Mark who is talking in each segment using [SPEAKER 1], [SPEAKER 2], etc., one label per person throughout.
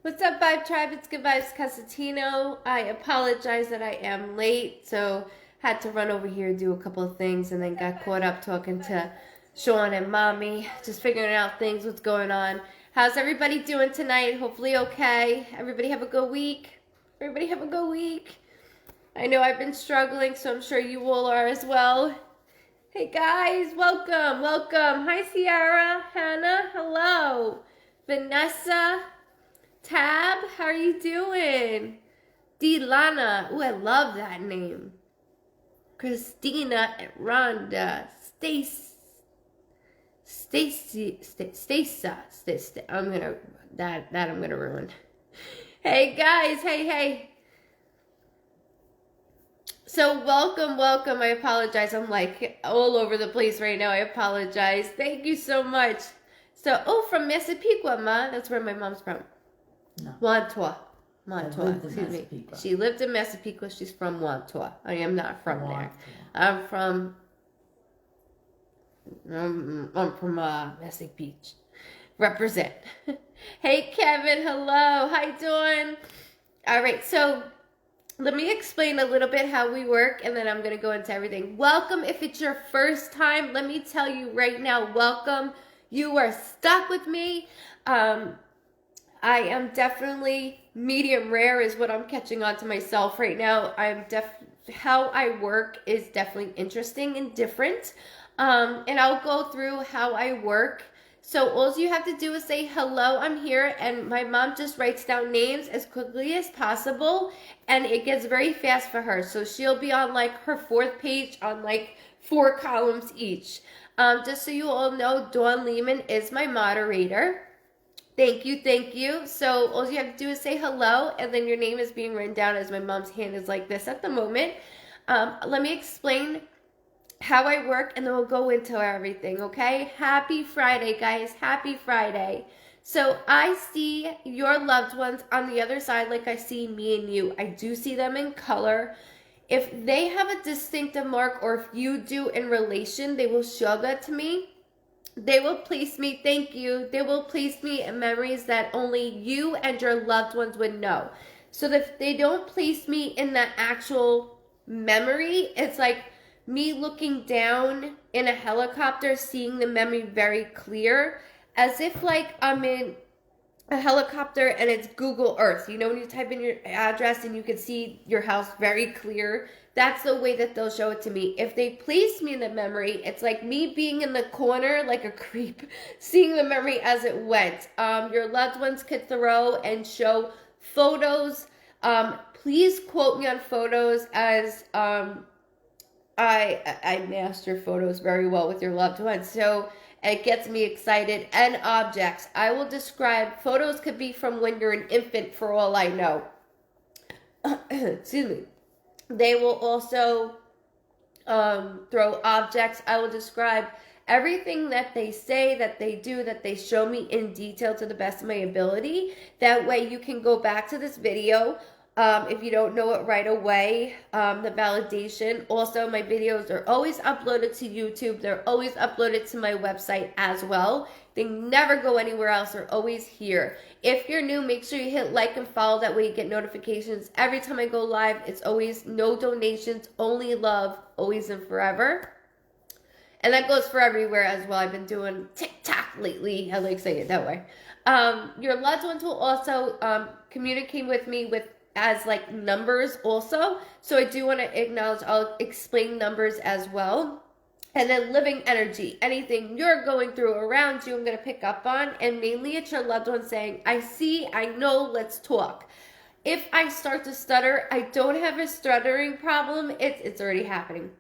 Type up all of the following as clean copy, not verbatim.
[SPEAKER 1] What's up, Vibe Tribe? It's Goodvibes Cosentino. I apologize that I am late, so had to run over here and do a couple of things, and then got caught up talking to Sean and Mommy, just figuring out things, what's going on. How's everybody doing tonight? Hopefully okay. Everybody have a good week. Everybody have a good week. I know I've been struggling, so I'm sure you all are as well. Hey guys, welcome, welcome. Hi Sierra, Hannah, hello. Vanessa, Tab, how are you doing? Delana, ooh, I love that name. Christina and Rhonda, I'm gonna ruin. Hey guys, hey. So welcome. I apologize. I'm like all over the place right now. I apologize. Thank you so much. So, from Massapequa, Ma. That's where my mom's from.
[SPEAKER 2] No.
[SPEAKER 1] Montauk.
[SPEAKER 2] Excuse me.
[SPEAKER 1] She lived in Massapequa. She's from Montauk. I am not from there. I'm from Massapequa Beach. Represent. Hey Kevin, hello. How you doing? All right, so let me explain a little bit how we work, and then I'm going to go into everything. Welcome. If it's your first time, let me tell you right now, welcome. You are stuck with me. I am definitely medium rare is what I'm catching on to myself right now. How I work is definitely interesting and different. And I'll go through how I work. So all you have to do is say, hello, I'm here. And my mom just writes down names as quickly as possible. And it gets very fast for her. So she'll be on like her fourth page on like 4 columns each. Just so you all know, Dawn Lehman is my moderator. Thank you. So all you have to do is say hello, and then your name is being written down as my mom's hand is like this at the moment. Let me explain how I work, and then we'll go into everything, okay? Happy Friday, guys. Happy Friday. So I see your loved ones on the other side like I see me and you. I do see them in color. If they have a distinctive mark, or if you do in relation, they will show that to me. They will place me, thank you, they will place me in memories that only you and your loved ones would know. So that if they don't place me in that actual memory, it's like me looking down in a helicopter, seeing the memory very clear, as if like I'm in a helicopter and it's Google Earth. You know, when you type in your address and you can see your house very clear, that's the way that they'll show it to me. If they place me in the memory, it's like me being in the corner like a creep, seeing the memory as it went. Your loved ones could throw and show photos. Please quote me on photos, as I master photos very well with your loved ones. So it gets me excited. And objects. I will describe, photos could be from when you're an infant for all I know. Excuse me. They will also throw objects. I will describe everything that they say, that they do, that they show me in detail to the best of my ability. That way you can go back to this video if you don't know it right away. The validation. Also, my videos are always uploaded to YouTube. They're always uploaded to my website as well. They never go anywhere else. They're always here. If you're new, make sure you hit like and follow. That way you get notifications every time I go live. It's always no donations, only love, always and forever. And that goes for everywhere as well. I've been doing TikTok lately. I like saying it that way. Your loved ones will also communicate with me as like numbers also. So I do want to acknowledge, I'll explain numbers as well. And then living energy, anything you're going through around you, I'm going to pick up on. And mainly it's your loved one saying, I see, I know, let's talk. If I start to stutter, I don't have a stuttering problem. It's already happening.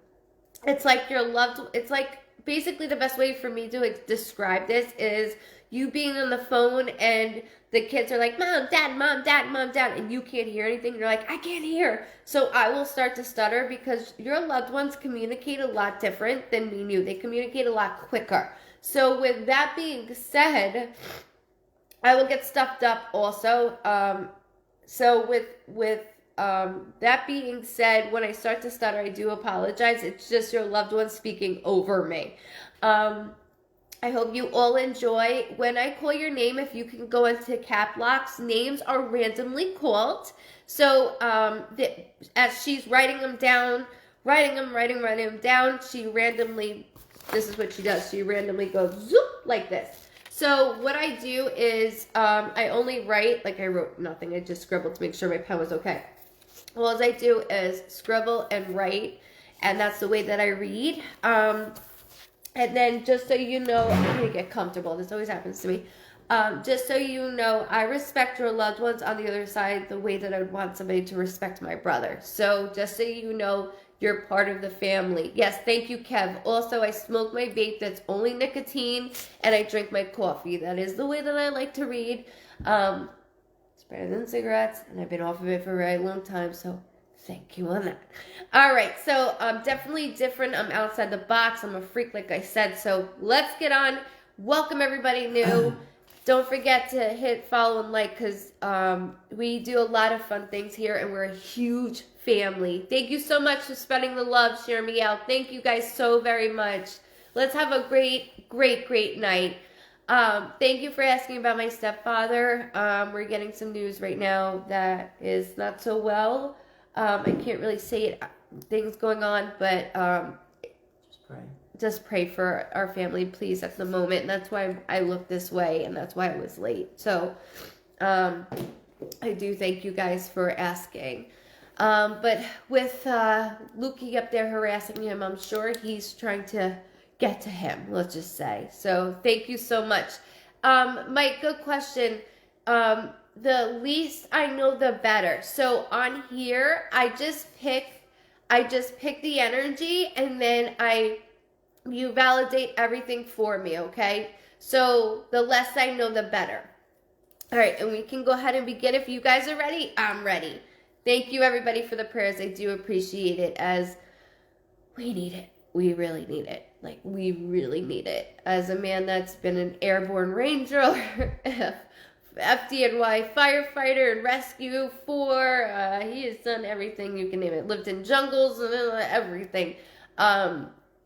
[SPEAKER 1] It's like it's like basically the best way for me to describe this is you being on the phone and the kids are like, Mom, Dad, and you can't hear anything. You're like, I can't hear. So I will start to stutter because your loved ones communicate a lot different than me and you. They communicate a lot quicker. So with that being said, I will get stuffed up also. So with that being said, when I start to stutter, I do apologize. It's just your loved one speaking over me. I hope you all enjoy. When I call your name, if you can go into cap locks, names are randomly called. So as she's writing them down, writing them down, she randomly, this is what she does. She randomly goes zoop like this. So what I do is I only write, like I wrote nothing. I just scribbled to make sure my pen was okay. All I do is scribble and write, and that's the way that I read. And then just so you know, I'm going to get comfortable. This always happens to me. Just so you know, I respect your loved ones on the other side the way that I would want somebody to respect my brother. So just so you know, you're part of the family. Yes, thank you, Kev. Also, I smoke my vape that's only nicotine, and I drink my coffee. That is the way that I like to read. It's better than cigarettes, and I've been off of it for a very long time, so thank you on that. All right, so I'm definitely different. I'm outside the box. I'm a freak, like I said. So let's get on. Welcome everybody new. Don't forget to hit follow and like, because we do a lot of fun things here, and we're a huge family. Thank you so much for spreading the love, sharing me out. Thank you guys so very much. Let's have a great night. Thank you for asking about my stepfather. We're getting some news right now that is not so well. I can't really say it, things going on, but just pray for our family, please, at the moment. And that's why I look this way, and that's why I was late. So I do thank you guys for asking. But with Lukey up there harassing him, I'm sure he's trying to get to him, let's just say. So thank you so much. Mike, good question. The least I know, the better. So on here, I just pick the energy, and then you validate everything for me, okay? So the less I know, the better. All right, and we can go ahead and begin. If you guys are ready, I'm ready. Thank you, everybody, for the prayers. I do appreciate it, as we need it. We really need it. Like, we really need it. As a man that's been an airborne ranger, FDNY firefighter and rescue for, he has done everything you can name it. Lived in jungles and everything.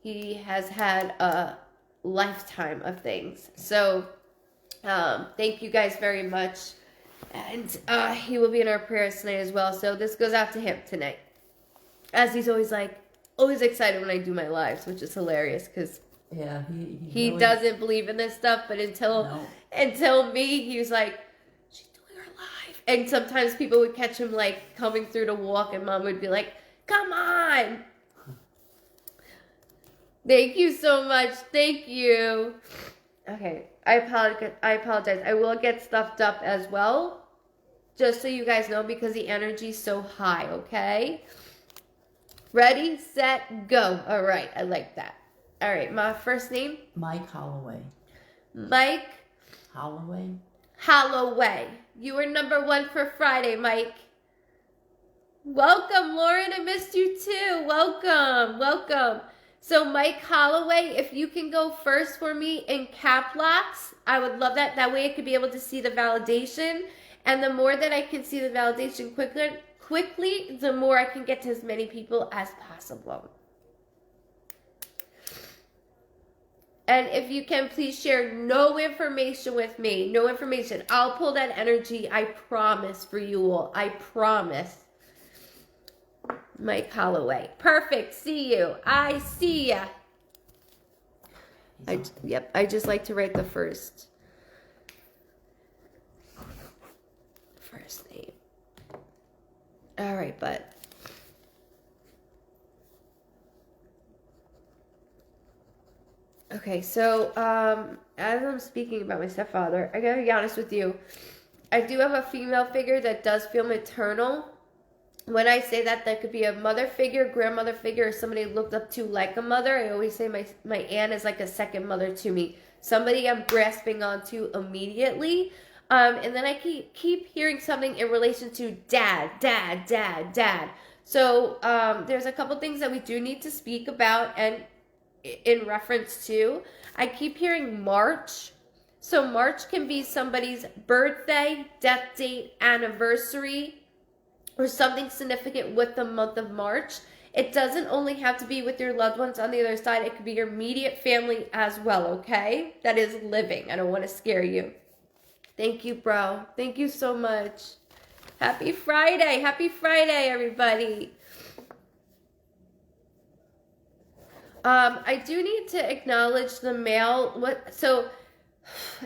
[SPEAKER 1] He has had a lifetime of things. So, thank you guys very much. And he will be in our prayers tonight as well. So this goes out to him tonight. As he's always excited when I do my lives, which is hilarious, because he really doesn't believe in this stuff. But until me, he was like, she's doing her live. And sometimes people would catch him like coming through to walk, and Mom would be like, come on. Thank you so much. Thank you. Okay, I apologize. I will get stuffed up as well, just so you guys know, because the energy's so high, okay? Ready, set, go. All right, I like that. All right, my first name?
[SPEAKER 2] Mike Holloway.
[SPEAKER 1] Mike? Holloway. You were number 1 for Friday, Mike. Welcome, Lauren. I missed you too. Welcome. So Mike Holloway, if you can go first for me in cap locks, I would love that. That way I could be able to see the validation. And the more that I can see the validation quickly, the more I can get to as many people as possible. And if you can, please share no information with me. No information. I'll pull that energy. I promise for you all. I promise. Mike Holloway. Perfect. See you. I see ya. I just like to write the first name. All right, bud. Okay, so as I'm speaking about my stepfather, I gotta be honest with you. I do have a female figure that does feel maternal. When I say that, that could be a mother figure, grandmother figure, or somebody looked up to like a mother. I always say my aunt is like a second mother to me. Somebody I'm grasping onto immediately. And then I keep hearing something in relation to dad. So there's a couple things that we do need to speak about, and in reference to, I keep hearing March. So March can be somebody's birthday, death date, anniversary, or something significant with the month of March. It doesn't only have to be with your loved ones on the other side. It could be your immediate family as well, okay? That is living. I don't want to scare you. Thank you, bro. Thank you so much. Happy Friday. Happy Friday, everybody. I do need to acknowledge the mail. So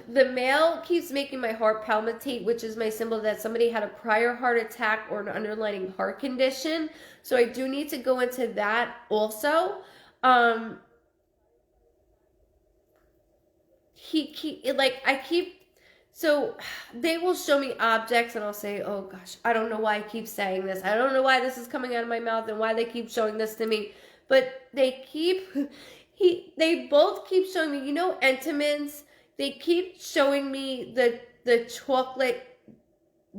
[SPEAKER 1] the mail keeps making my heart palpitate, which is my symbol that somebody had a prior heart attack or an underlying heart condition. So I do need to go into that also. So they will show me objects and I'll say, oh gosh, I don't know why I keep saying this. I don't know why this is coming out of my mouth and why they keep showing this to me. But they both keep showing me, Entenmann's, they keep showing me the chocolate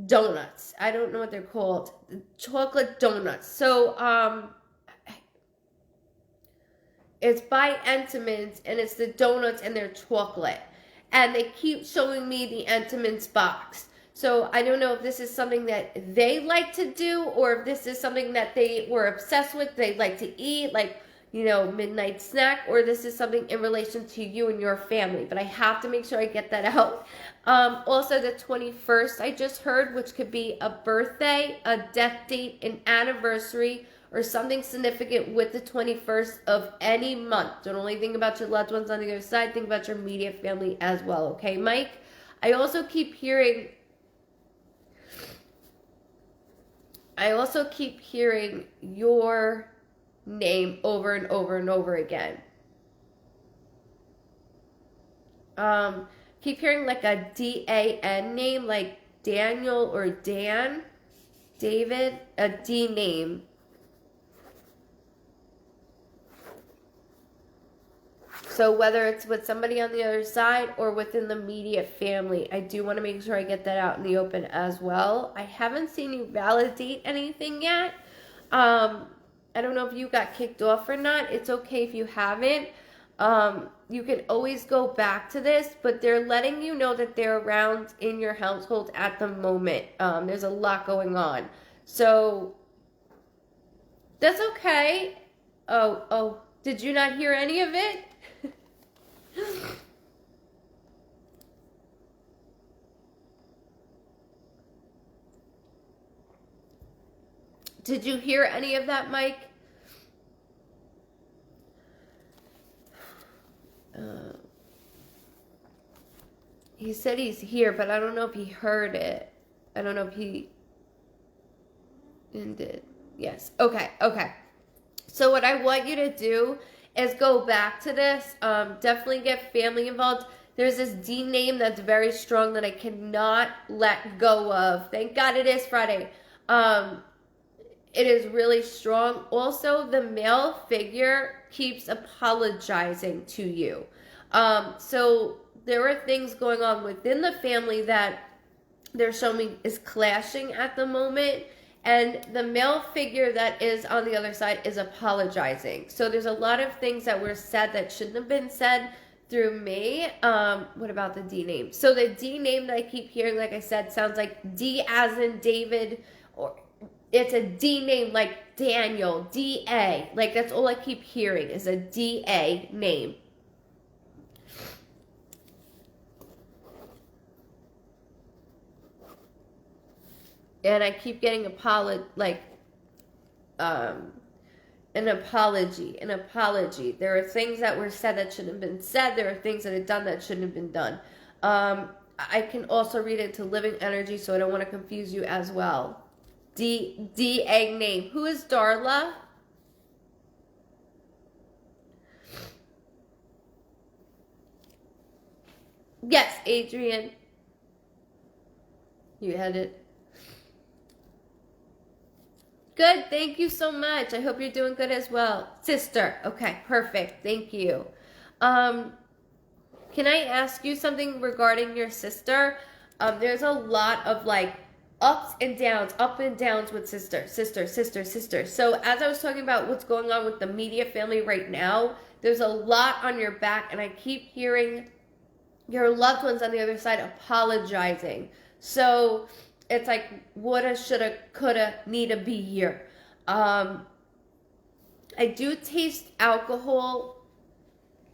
[SPEAKER 1] donuts. I don't know what they're called. Chocolate donuts. So, it's by Entenmann's and it's the donuts and they're chocolate. And they keep showing me the Entenmann's box. So I don't know if this is something that they like to do or if this is something that they were obsessed with, they like to eat, like, midnight snack, or this is something in relation to you and your family. But I have to make sure I get that out. Also, the 21st I just heard, which could be a birthday, a death date, an anniversary, or something significant with the 21st of any month. Don't only think about your loved ones on the other side, think about your immediate family as well, okay, Mike? I also keep hearing your name over and over and over again. Keep hearing like a D-A-N name, like Daniel or Dan, David, a D name. So whether it's with somebody on the other side or within the immediate family, I do want to make sure I get that out in the open as well. I haven't seen you validate anything yet. I don't know if you got kicked off or not. It's okay if you haven't. You can always go back to this, but they're letting you know that they're around in your household at the moment. There's a lot going on. So that's okay. Oh, did you not hear any of it? Did you hear any of that, Mike? He said he's here, but I don't know if he heard it. I don't know if he did. Yes. Okay. So what I want you to do is go back to this. Definitely get family involved. There's this D name that's very strong that I cannot let go of. Thank God it is Friday. It is really strong. Also, the male figure keeps apologizing to you. So there are things going on within the family that they're showing me is clashing at the moment. And the male figure that is on the other side is apologizing. So there's a lot of things that were said that shouldn't have been said through me. What about the D name? So the D name that I keep hearing, like I said, sounds like D as in David, or it's a D name like Daniel, D-A. Like that's all I keep hearing is a D-A name. And I keep getting an apology. There are things that were said that shouldn't have been said. There are things that are done that shouldn't have been done. I can also read into living energy, so I don't want to confuse you as well. D-A name. Who is Darla? Yes, Adrian. You had it. Good, thank you so much. I hope you're doing good as well. Sister, okay, perfect, thank you. Can I ask you something regarding your sister? There's a lot of like up and downs with sister. So as I was talking about what's going on with the media family right now, there's a lot on your back, and I keep hearing your loved ones on the other side apologizing. So it's like woulda, shoulda, coulda, need to be here. I do taste alcohol.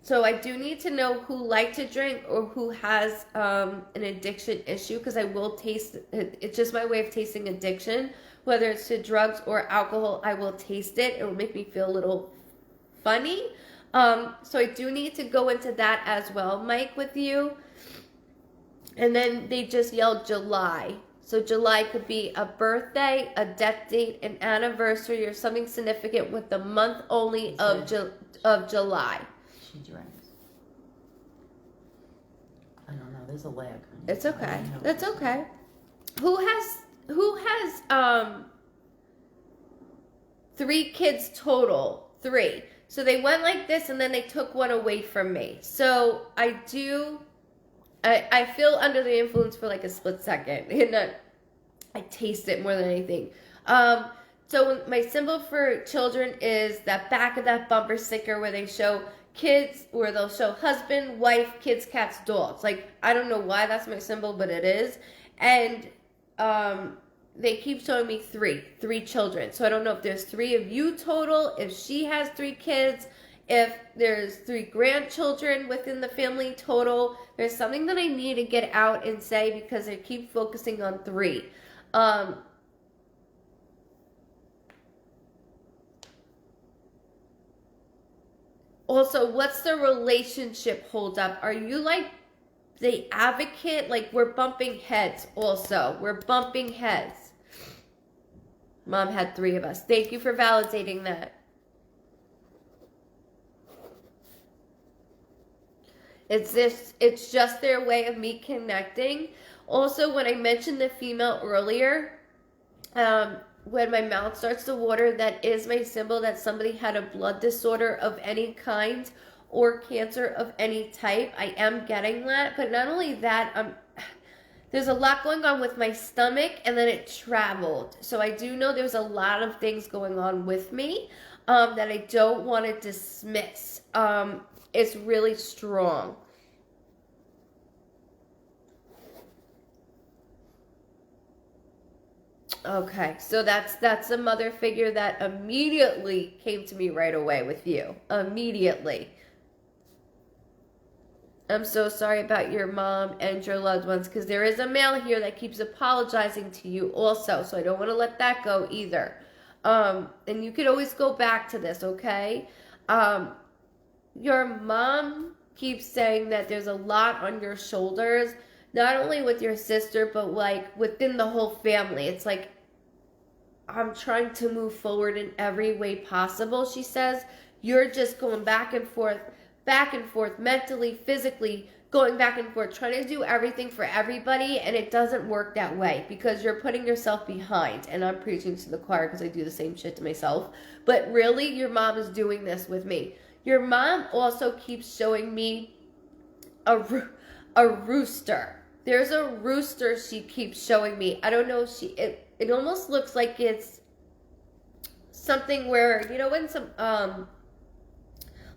[SPEAKER 1] So I do need to know who likes to drink or who has an addiction issue, because I will taste it. It's just my way of tasting addiction. Whether it's to drugs or alcohol, I will taste it. It will make me feel a little funny. So I do need to go into that as well, Mike, with you. And then they just yelled July. So July could be a birthday, a death date, an anniversary, or something significant with the month only of July.
[SPEAKER 2] She drinks. I don't know. There's a lag.
[SPEAKER 1] It's okay. That's okay. Who has 3 kids total? 3. So they went like this, and then they took one away from me. So I feel under the influence for like a split second, and I taste it more than anything. So my symbol for children is that back of that bumper sticker where they show kids, where they'll show husband, wife, kids, cats, dogs. Like, I don't know why that's my symbol, but it is. And they keep showing me 3 children. So I don't know if there's 3 of you total, if she has 3 kids, if there's 3 grandchildren within the family total. There's something that I need to get out and say, because I keep focusing on 3. Also, what's the relationship hold up? Are you like the advocate? Like, we're bumping heads also. We're bumping heads. Mom had 3 of us. Thank you for validating that. It's just their way of me connecting. Also, when I mentioned the female earlier, when my mouth starts to water, that is my symbol that somebody had a blood disorder of any kind or cancer of any type. I am getting that. But not only that, there's a lot going on with my stomach, and then it traveled. So I do know there's a lot of things going on with me that I don't want to dismiss. It's really strong. Okay, so that's a mother figure that immediately came to me right away with you. Immediately. I'm so sorry about your mom and your loved ones, because there is a male here that keeps apologizing to you also, so I don't want to let that go either. And you could always go back to this, okay? Your mom keeps saying that there's a lot on your shoulders, not only with your sister, but like within the whole family. It's like, I'm trying to move forward in every way possible, she says. You're just going back and forth, mentally, physically, going back and forth, trying to do everything for everybody, and it doesn't work that way because you're putting yourself behind. And I'm preaching to the choir because I do the same shit to myself. But really, your mom is doing this with me. Your mom also keeps showing me a rooster. There's a rooster she keeps showing me. I don't know if it almost looks like it's something where, you know, when some,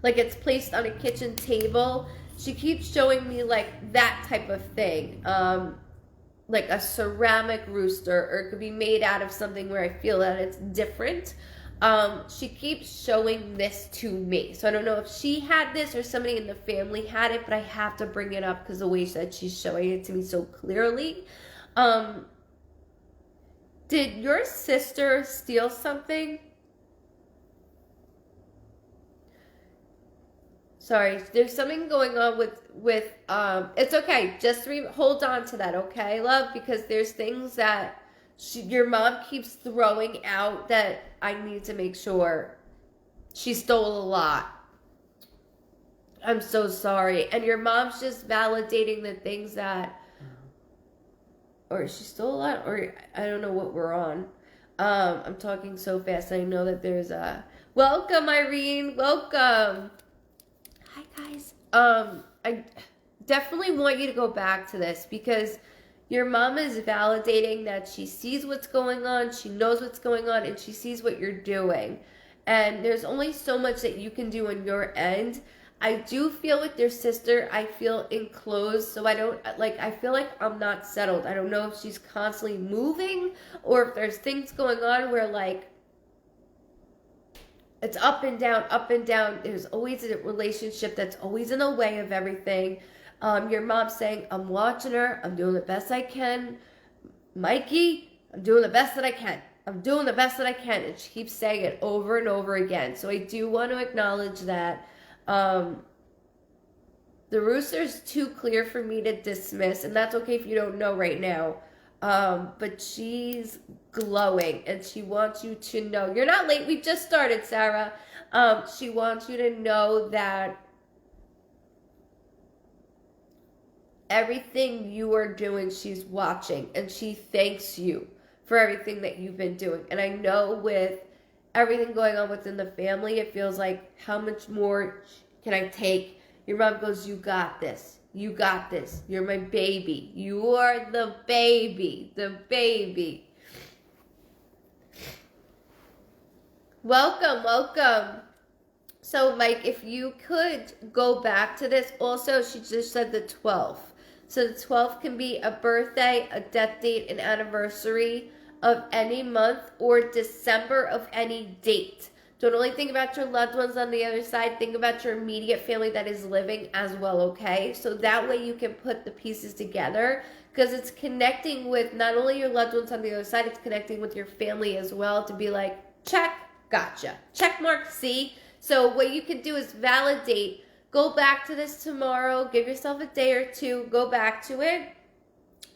[SPEAKER 1] like it's placed on a kitchen table. She keeps showing me like that type of thing. Like a ceramic rooster, or it could be made out of something where I feel that it's different. She keeps showing this to me. So I don't know if she had this or somebody in the family had it, but I have to bring it up because the way that she's showing it to me so clearly. Did your sister steal something? Sorry, there's something going on with it's okay. Just hold on to that, okay, love? Because there's things that your mom keeps throwing out that I need to make sure. She stole a lot. I'm so sorry. And your mom's just validating the things that, or she stole a lot, or I don't know what we're on. I'm talking so fast. I know that there's a, welcome, Irene, welcome. Hi, guys. I definitely want you to go back to this because your mom is validating that she sees what's going on, she knows what's going on, and she sees what you're doing. And there's only so much that you can do on your end. I do feel with your sister, I feel enclosed, so I feel like I'm not settled. I don't know if she's constantly moving or if there's things going on where like, It's up and down, up and down. There's always a relationship that's always in the way of everything. Your mom's saying, I'm watching her. I'm doing the best I can. Mikey, I'm doing the best that I can. I'm doing the best that I can. And she keeps saying it over and over again. So I do want to acknowledge that. The rooster's too clear for me to dismiss. And that's okay if you don't know right now. But she's glowing and she wants you to know. You're not late. We just started, Sarah. She wants you to know that everything you are doing, she's watching, and she thanks you for everything that you've been doing. And I know with everything going on within the family, it feels like, how much more can I take? Your mom goes, you got this. You got this. You're my baby. You are the baby. The baby. Welcome, welcome. So, Mike, if you could go back to this. Also, she just said the 12th. So the 12th can be a birthday, a death date, an anniversary of any month, or December of any date. Don't only think about your loved ones on the other side. Think about your immediate family that is living as well, okay? So that way you can put the pieces together, because it's connecting with not only your loved ones on the other side, it's connecting with your family as well, to be like, check, gotcha. Check mark, see? So what you can do is validate. Go back to this tomorrow. Give yourself a day or two. Go back to it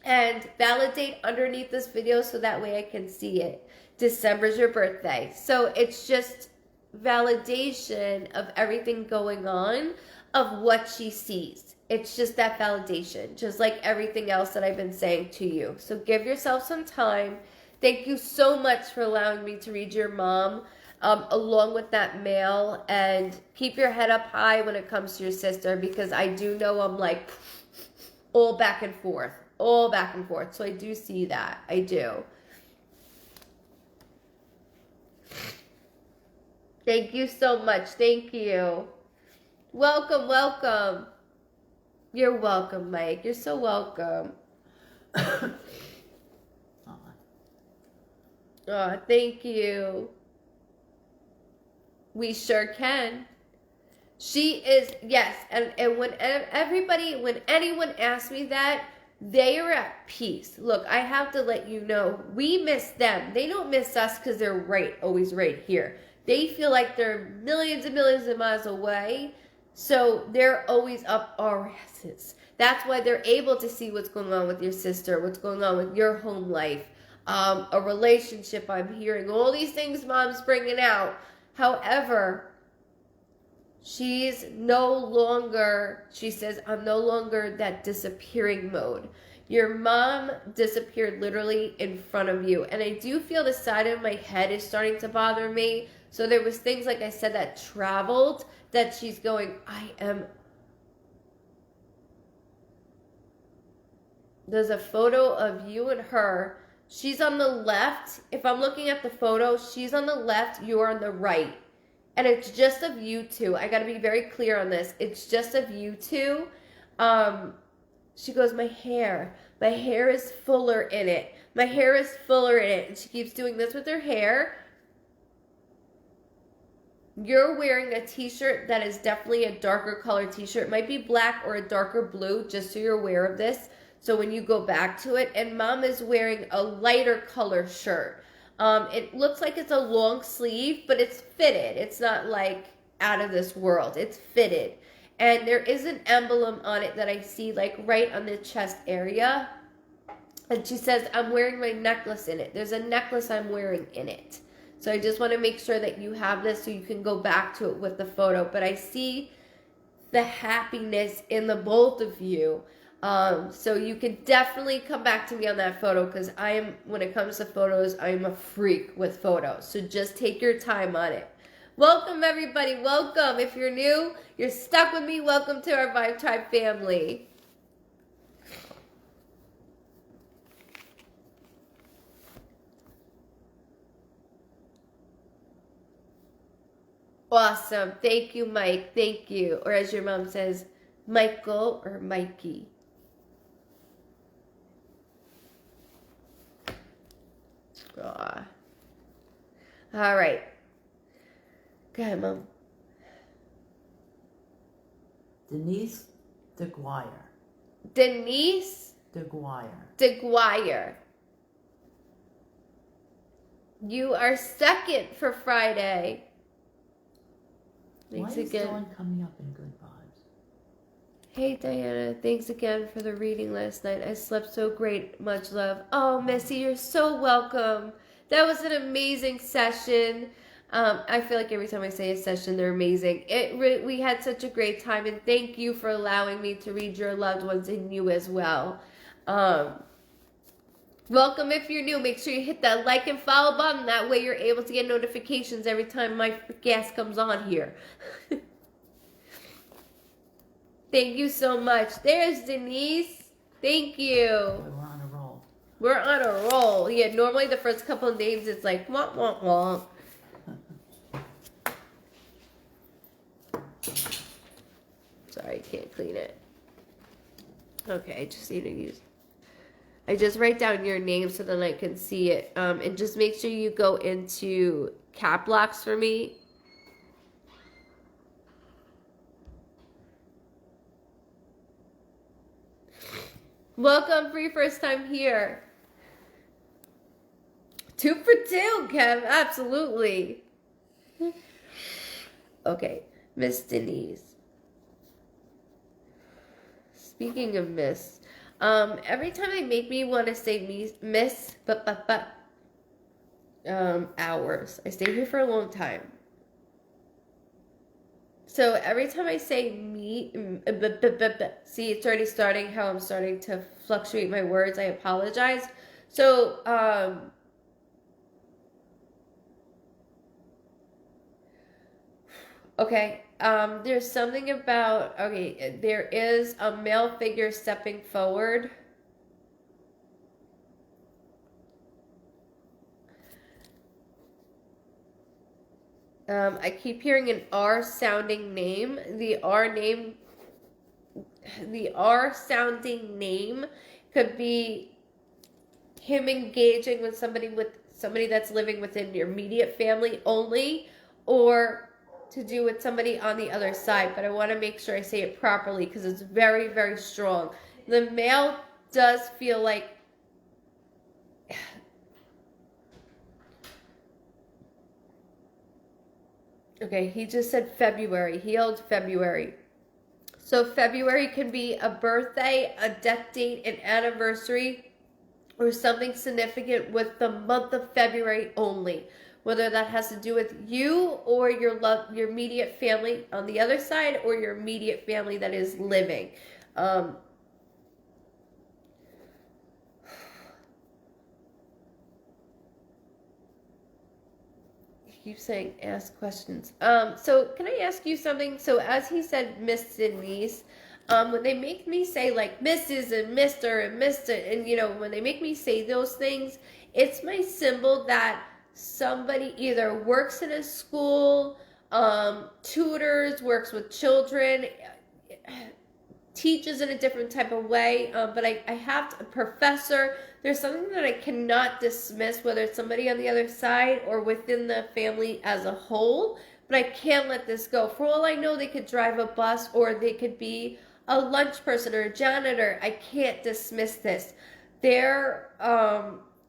[SPEAKER 1] and validate underneath this video so that way I can see it. December's your birthday. So it's just validation of everything going on, of what she sees. It's just that validation, just like everything else that I've been saying to you. So give yourself some time. Thank you so much for allowing me to read your mom. Along with that mail, and keep your head up high when it comes to your sister, because I do know I'm like all back and forth. So I do see that. I do. Thank you so much. Thank you. Welcome, welcome. You're welcome, Mike. You're so welcome. Oh, thank you. We sure can. She is, yes, and when anyone asks me that, they are at peace. Look, I have to let you know, we miss them. They don't miss us because they're always right here. They feel like they're millions and millions of miles away, so they're always up our asses. That's why they're able to see what's going on with your sister, what's going on with your home life, a relationship I'm hearing, all these things Mom's bringing out. However, she's no longer, she says, I'm no longer that disappearing mode. Your mom disappeared literally in front of you. And I do feel the side of my head is starting to bother me. So there was things, like I said, that traveled, that she's going, there's a photo of you and her. She's on the left. If I'm looking at the photo, she's on the left, you're on the right. And it's just of you two. I got to be very clear on this. It's just of you two. She goes, my hair is fuller in it. My hair is fuller in it. And she keeps doing this with her hair. You're wearing a t-shirt that is definitely a darker color t-shirt. It might be black or a darker blue, just so you're aware of this. So when you go back to it, and Mom is wearing a lighter color shirt. It looks like it's a long sleeve, but it's fitted. It's not like out of this world. It's fitted. And there is an emblem on it that I see like right on the chest area. And she says, I'm wearing my necklace in it. There's a necklace I'm wearing in it. So I just want to make sure that you have this so you can go back to it with the photo. But I see the happiness in the both of you. So you can definitely come back to me on that photo, because when it comes to photos, I'm a freak with photos. So just take your time on it. Welcome, everybody. Welcome. If you're new, you're stuck with me. Welcome to our Vibe Tribe family. Awesome. Thank you, Mike. Thank you. Or as your mom says, Michael or Mikey. All right. Go ahead, Mom.
[SPEAKER 2] Denise DeGuire.
[SPEAKER 1] Denise
[SPEAKER 2] DeGuire.
[SPEAKER 1] DeGuire. You are second for Friday. Thanks
[SPEAKER 2] Why is
[SPEAKER 1] again.
[SPEAKER 2] Dawn coming up in Good Vibes?
[SPEAKER 1] Hey Diana, thanks again for the reading last night. I slept so great. Much love. Oh, Missy, you're so welcome. That was an amazing session. I feel like every time I say a session, they're amazing. We had such a great time, and thank you for allowing me to read your loved ones and you as well. Welcome if you're new. Make sure you hit that like and follow button. That way you're able to get notifications every time my gas comes on here. Thank you so much. There's Denise. Thank you.
[SPEAKER 2] We're on a roll.
[SPEAKER 1] We're on a roll. Yeah, normally the first couple of names it's like womp womp womp. Sorry, I can't clean it. Okay, I just need to use. I just write down your name so then I can see it. And just make sure you go into cap locks for me. Welcome for your first time here. 2 for 2, Kev. Absolutely. Okay, Miss Denise. Speaking of Miss, every time they make me want to say Miss, hours. I stayed here for a long time. So every time I say me, see, it's already starting how I'm starting to fluctuate my words. I apologize. So, okay, there's something about, okay, there is a male figure stepping forward. I keep hearing an R sounding name. The R sounding name could be him engaging with somebody that's living within your immediate family only, or to do with somebody on the other side. But I want to make sure I say it properly because it's very, very strong. The male does feel like okay, he just said February. He held February. So February can be a birthday, a death date, an anniversary, or something significant with the month of February only. Whether that has to do with you or your immediate family on the other side, or your immediate family that is living. Keep saying ask questions. So can I ask you something? So as he said, Miss Denise, when they make me say like Mrs. and Mr. and Mr. and when they make me say those things, it's my symbol that somebody either works in a school, tutors, works with children, teaches in a different type of way, but I have a professor. There's something that I cannot dismiss, whether it's somebody on the other side or within the family as a whole, but I can't let this go. For all I know, they could drive a bus or they could be a lunch person or a janitor. I can't dismiss this. There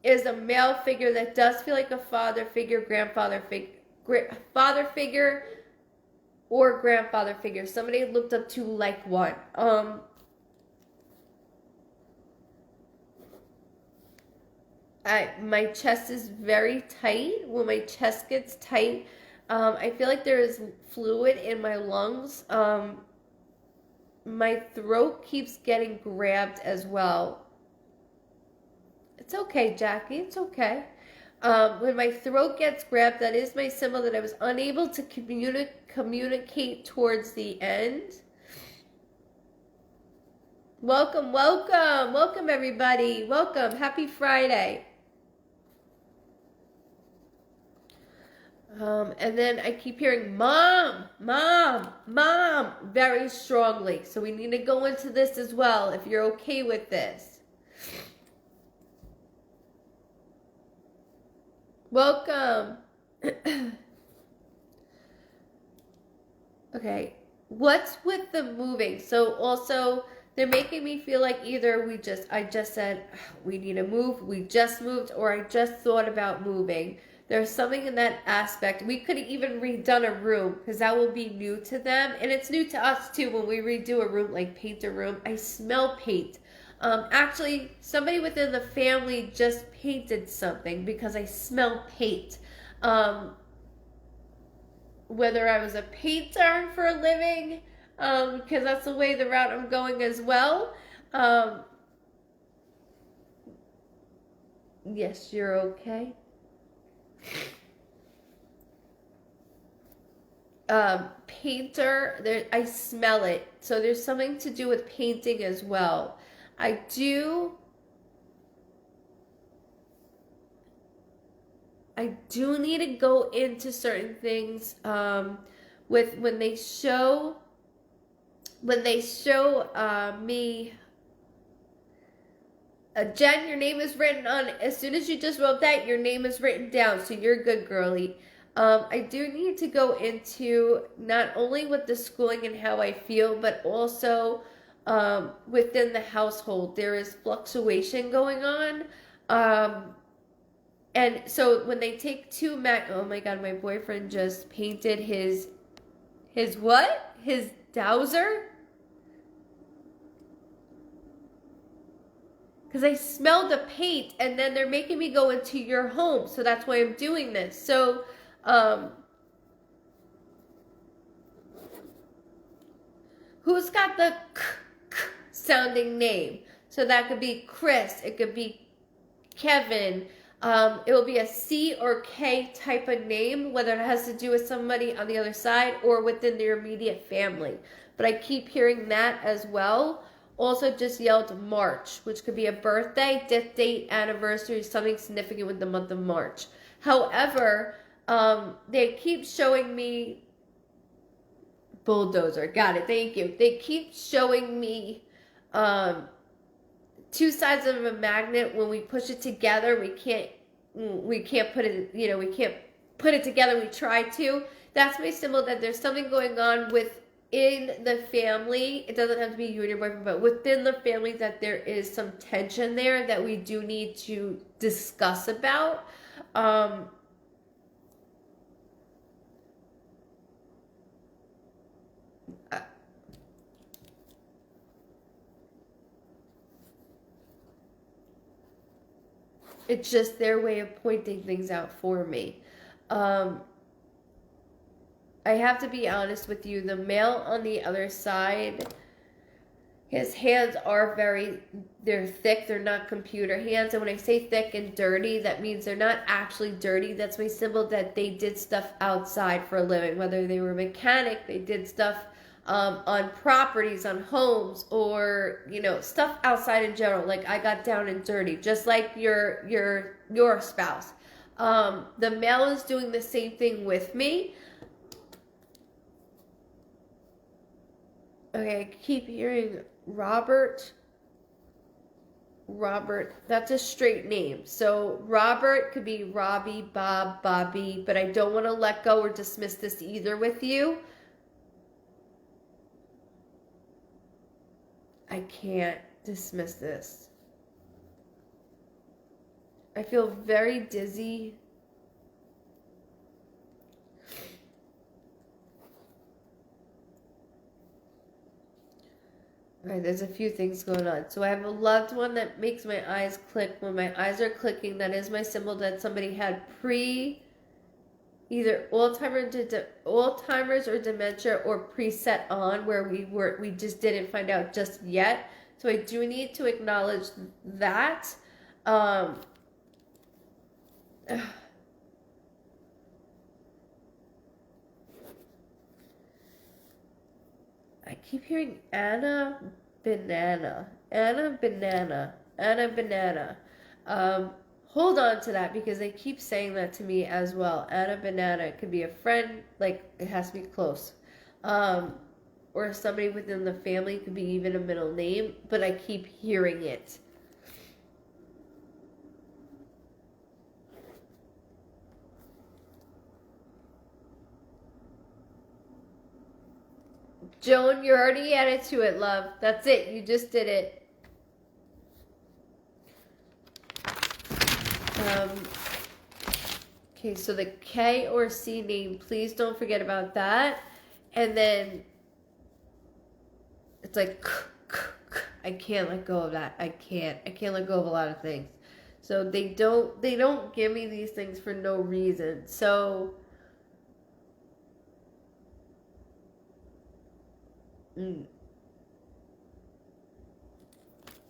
[SPEAKER 1] is a male figure that does feel like a father figure, father figure, or grandfather figure. Somebody looked up to like one. My chest is very tight. When my chest gets tight, I feel like there is fluid in my lungs. My throat keeps getting grabbed as well. It's okay, Jackie. It's okay. When my throat gets grabbed, that is my symbol that I was unable to communicate towards the end. Welcome, welcome, welcome everybody. Welcome. Happy Friday. And then I keep hearing mom, mom, mom very strongly. So we need to go into this as well if you're okay with this. Welcome. Okay. What's with the moving? So also they're making me feel like either I just said we need to move, we just moved, or I just thought about moving. There's something in that aspect. We could have even redone a room because that will be new to them. And it's new to us too when we redo a room, like paint a room. I smell paint. Actually, somebody within the family just painted something because I smell paint. Whether I was a painter for a living, because that's the way the route I'm going as well. Yes, you're okay. Painter, there, I smell it. So there's something to do with painting as well. I do need to go into certain things with when they show me Jen, your name is written on. As soon as you just wrote that, your name is written down, so you're good, girly. I do need to go into not only with the schooling and how I feel, but also within the household. There is fluctuation going on. And so when they take oh my god, my boyfriend just painted his what? His dowser? Because I smelled the paint and then they're making me go into your home. So that's why I'm doing this. So, who's got the sounding name? So that could be Chris. It could be Kevin. It will be a C or K type of name, whether it has to do with somebody on the other side or within their immediate family. But I keep hearing that as well. Also just yelled March, which could be a birthday, death date, anniversary, something significant with the month of March. However, they keep showing me bulldozer. Got it. Thank you. They keep showing me two sides of a magnet. When we push it together, we can't put it, we can't put it together. We try to. That's my symbol that there's something going on within the family. It doesn't have to be you and your boyfriend, but within the family that there is some tension there that we do need to discuss about. It's just their way of pointing things out for me. I have to be honest with you. The male on the other side, his hands are they're thick. They're not computer hands. And when I say thick and dirty, that means they're not actually dirty. That's my symbol that they did stuff outside for a living. Whether they were a mechanic, they did stuff on properties, on homes, or stuff outside in general. Like I got down and dirty, just like your spouse. The male is doing the same thing with me. Okay, I keep hearing Robert. That's a straight name. So Robert could be Robbie, Bob, Bobby, but I don't want to let go or dismiss this either with you. I can't dismiss this. I feel very dizzy. All right, there's a few things going on. So I have a loved one that makes my eyes click. When my eyes are clicking, that is my symbol that somebody had either Alzheimer's or dementia, or preset on where we just didn't find out just yet. So I do need to acknowledge that. I keep hearing Anna Banana. Hold on to that because they keep saying that to me as well. Anna Banana. It could be a friend, like it has to be close. Or somebody within the family, could be even a middle name, but I keep hearing it. Joan, you're already added to it, love. That's it. You just did it. Okay, so the K or C name, please don't forget about that. And then it's like, I can't let go of that. I can't let go of a lot of things. So they don't give me these things for no reason. So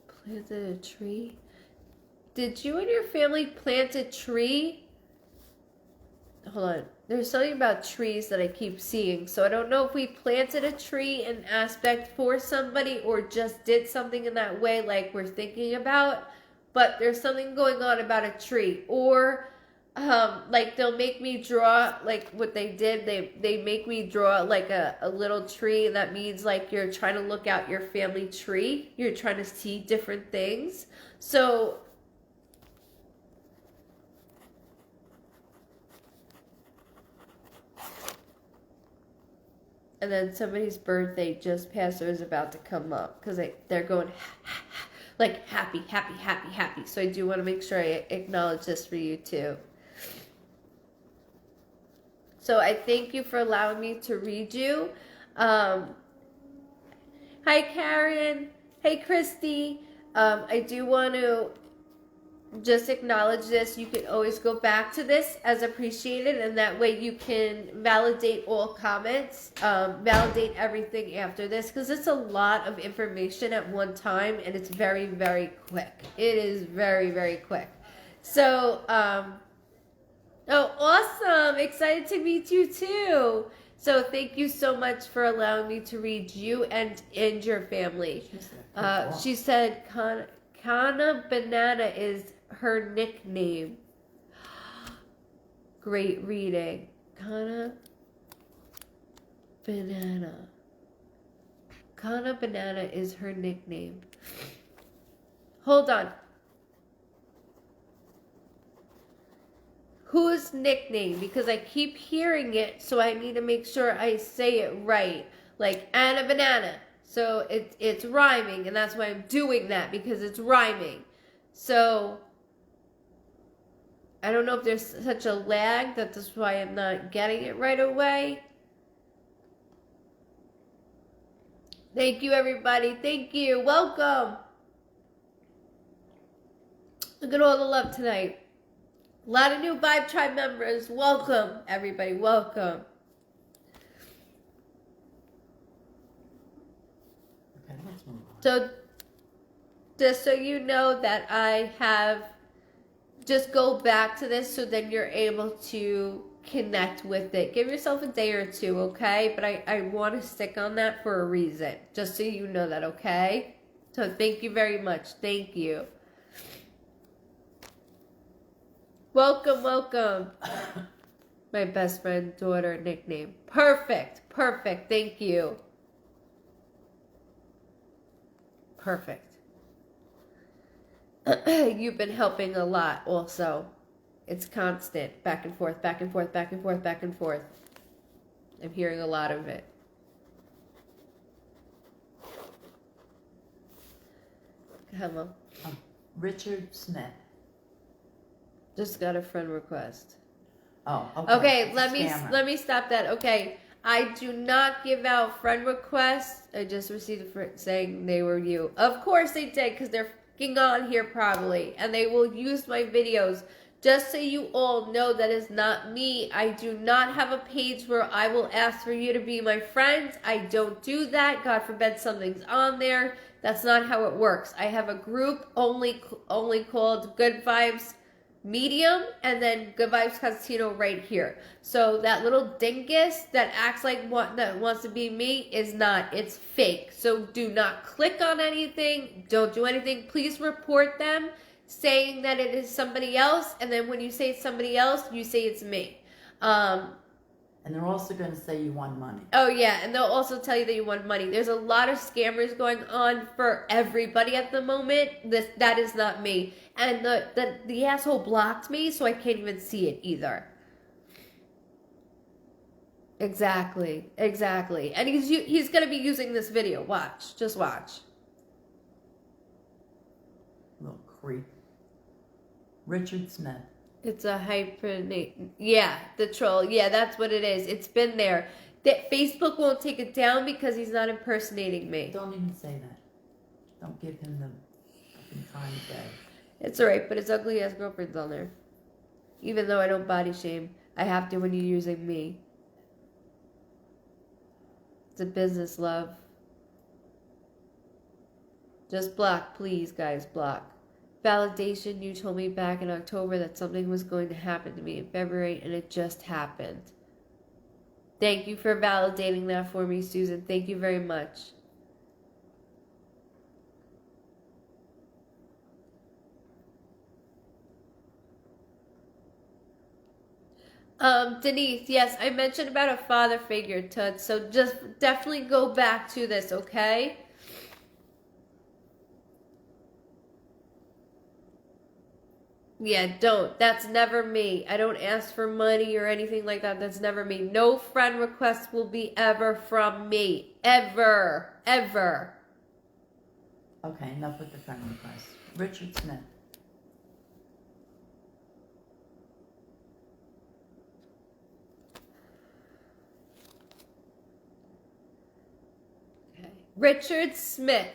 [SPEAKER 1] planted a tree. Did you and your family plant a tree? Hold on. There's something about trees that I keep seeing. So I don't know if we planted a tree in aspect for somebody or just did something in that way like we're thinking about. But there's something going on about a tree. Or like they'll make me draw, like what they did, they make me draw like a little tree, and that means like you're trying to look out your family tree. You're trying to see different things. So and then somebody's birthday just passed or is about to come up because they're going like happy. So I do want to make sure I acknowledge this for you too. So I thank you for allowing me to read you. Hi, Karen. Hey, Christy. I do want to just acknowledge this. You can always go back to this as appreciated, and that way you can validate all comments, validate everything after this, because it's a lot of information at one time, and it's very, very quick. It is very, very quick. So, oh, awesome. Excited to meet you too. So thank you so much for allowing me to read you and your family. She said Kana Banana is her nickname. Great reading. Kana Banana. Kana Banana is her nickname. Hold on. Whose nickname? Because I keep hearing it, so I need to make sure I say it right. Like Anna Banana. So it's rhyming, and that's why I'm doing that, because it's rhyming. So I don't know if there's such a lag that's why I'm not getting it right away. Thank you, everybody. Thank you. Welcome. Look at all the love tonight. A lot of new Vibe Tribe members. Welcome, everybody. Welcome.
[SPEAKER 2] Okay, let's move on.
[SPEAKER 1] So, just so you know that I have, just go back to this so then you're able to connect with it. Give yourself a day or two, okay? But I want to stick on that for a reason, just so you know that, okay? So thank you very much. Thank you. Welcome, welcome. My best friend's daughter nickname. Perfect. Thank you. Perfect. You've been helping a lot also. It's constant. Back and forth. I'm hearing a lot of it. Hello.
[SPEAKER 2] Richard Smith.
[SPEAKER 1] Just got a friend request.
[SPEAKER 2] Oh,
[SPEAKER 1] okay. Let me stop that. Okay, I do not give out friend requests. I just received a friend saying they were you. Of course they did, because they're fucking on here probably, and they will use my videos. Just so you all know, that is not me. I do not have a page where I will ask for you to be my friends. I don't do that. God forbid something's on there. That's not how it works. I have a group only called Good Vibes Medium, and then Goodvibes Cosentino right here. So that little dingus that acts like that wants to be me is not. It's fake. So do not click on anything. Don't do anything. Please report them saying that it is somebody else, and then when you say it's somebody else, you say it's me.
[SPEAKER 2] And they're also going to say you won money.
[SPEAKER 1] Oh, yeah, and they'll also tell you that you won money. There's a lot of scammers going on for everybody at the moment. That is not me. And the asshole blocked me, so I can't even see it either. Exactly. And he's going to be using this video. Watch. Just watch.
[SPEAKER 2] Little creep. Richard Smith.
[SPEAKER 1] It's a hyphenate. Yeah, the troll. Yeah, that's what it is. It's been there. That Facebook won't take it down because he's not impersonating me.
[SPEAKER 2] Don't even say that. Don't give him the fucking time of day.
[SPEAKER 1] It's alright, but his ugly ass girlfriend's on there. Even though I don't body shame, I have to when you're using me. It's a business, love. Just block, please, guys, block. Validation, you told me back in October that something was going to happen to me in February, and it just happened. Thank you for validating that for me, Susan. Thank you very much. Denise, yes, I mentioned about a father figure, Toots, so just definitely go back to this, okay? Yeah, don't. That's never me. I don't ask for money or anything like that. That's never me. No friend requests will be ever from me. Ever. Ever.
[SPEAKER 2] Okay, enough with the friend request. Richard Smith.
[SPEAKER 1] Okay. Richard Smith.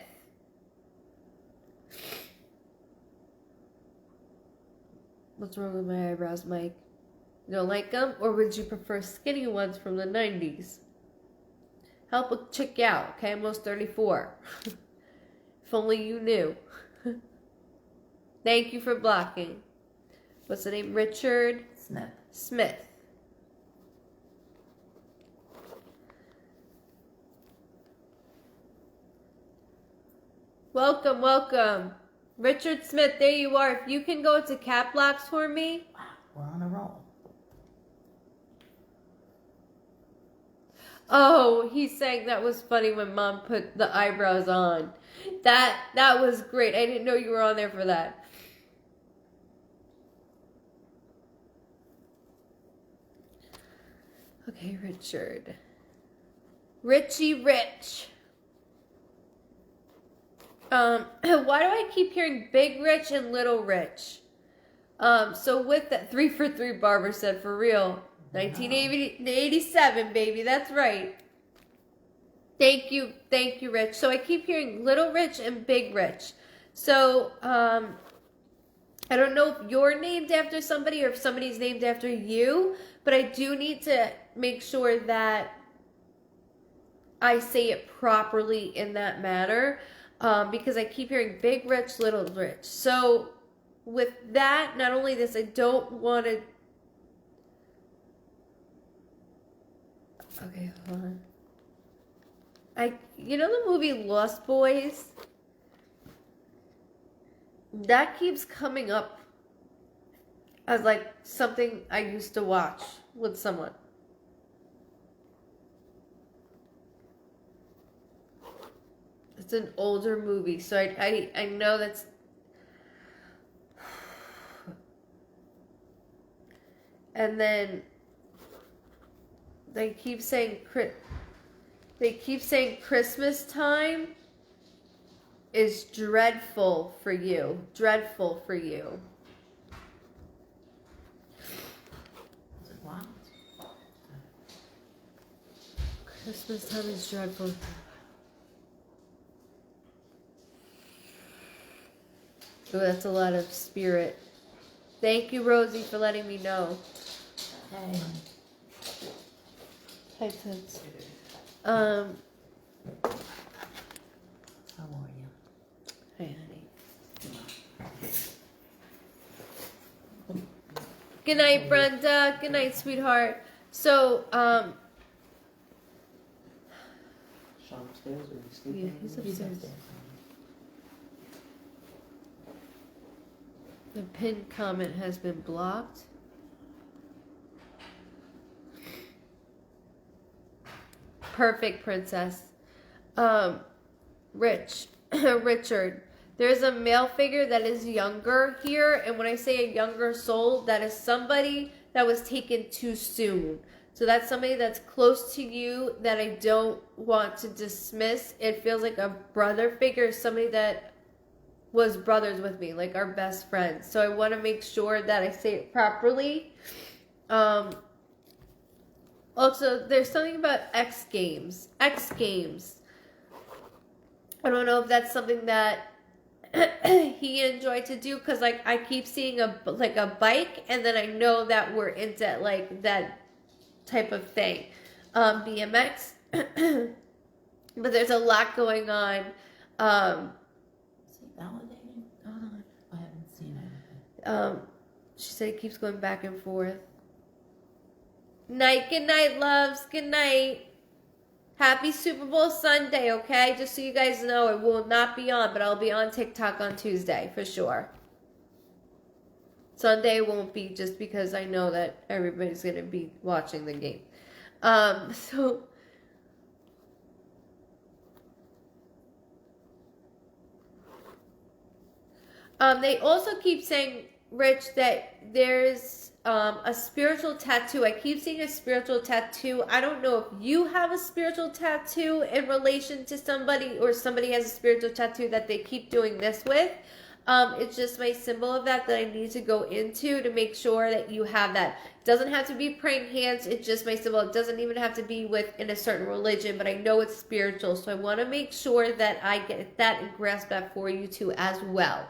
[SPEAKER 1] What's wrong with my eyebrows, Mike? You don't like them? Or would you prefer skinny ones from the 90s? Help a chick out, okay? I'm almost 34. If only you knew. Thank you for blocking. What's the name? Richard Smith. Welcome, welcome. Richard Smith, there you are. If you can go to cap locks for me.
[SPEAKER 2] Wow, we're on a roll.
[SPEAKER 1] Oh, he's saying that was funny when Mom put the eyebrows on. That was great. I didn't know you were on there for that. Okay, Richard. Richie Rich. Why do I keep hearing Big Rich and Little Rich? So with that, 3 for 3 Barbara said, for real. 1987, baby, that's right. Thank you, Rich. So I keep hearing Little Rich and Big Rich. So, I don't know if you're named after somebody or if somebody's named after you, but I do need to make sure that I say it properly in that manner. Because I keep hearing Big Rich, Little Rich. So with that, not only this, I don't want to... Okay, hold on. You know the movie Lost Boys? That keeps coming up as like something I used to watch with someone. It's an older movie, so I know that's... And then they keep saying Christmas time is dreadful for you. Dreadful for you.
[SPEAKER 2] Is it what?
[SPEAKER 1] Christmas time is dreadful. Oh, that's a lot of spirit. Thank you, Rosie, for letting me know.
[SPEAKER 2] Hey.
[SPEAKER 1] Hi, Toots.
[SPEAKER 2] How are you?
[SPEAKER 1] Hey, honey. Good night, Brenda. Good night, sweetheart. So,
[SPEAKER 3] Sean upstairs or he's sleeping?
[SPEAKER 1] yeah, he's upstairs. The pinned comment has been blocked. Perfect, princess. Richard. There's a male figure that is younger here, and when I say a younger soul, that is somebody that was taken too soon. So that's somebody that's close to you that I don't want to dismiss. It feels like a brother figure, somebody that was brothers with me, like our best friends. So I want to make sure that I say it properly. Also, there's something about X Games. X Games. I don't know if that's something that he enjoyed to do, because like I keep seeing a bike, and then I know that we're into like that type of thing. BMX. But there's a lot going on.
[SPEAKER 2] Is it validating?
[SPEAKER 1] Hold on.
[SPEAKER 2] I haven't seen anything.
[SPEAKER 1] She said it keeps going back and forth. Night, good night, loves. Good night. Happy Super Bowl Sunday, okay? Just so you guys know, I will not be on, but I'll be on TikTok on Tuesday for sure. Sunday won't be, just because I know that everybody's going to be watching the game. They also keep saying, Rich, that there's a spiritual tattoo. I keep seeing a spiritual tattoo. I don't know if you have a spiritual tattoo in relation to somebody, or somebody has a spiritual tattoo that they keep doing this with. It's just my symbol of that I need to go into to make sure that you have that. It doesn't have to be praying hands. It's just my symbol. It doesn't even have to be within a certain religion, but I know it's spiritual. So I want to make sure that I get that and grasp that for you too as well.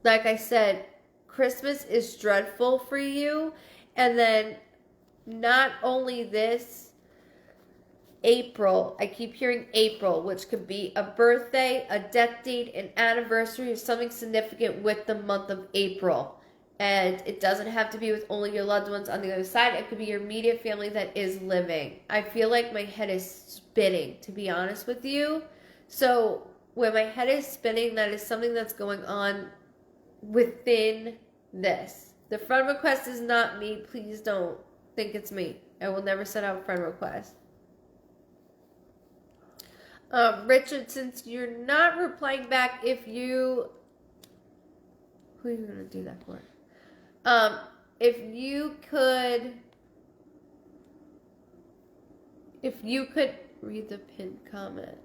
[SPEAKER 1] Like I said, Christmas is dreadful for you. And then not only this, April. I keep hearing April, which could be a birthday, a death date, an anniversary, or something significant with the month of April. And it doesn't have to be with only your loved ones on the other side. It could be your immediate family that is living. I feel like my head is spinning, to be honest with you. So when my head is spinning, that is something that's going on within this. The friend request is not me. Please don't think it's me. I will never send out a friend request. Richard, since you're not replying back, who are you going to do that for? If you could read the pinned comment.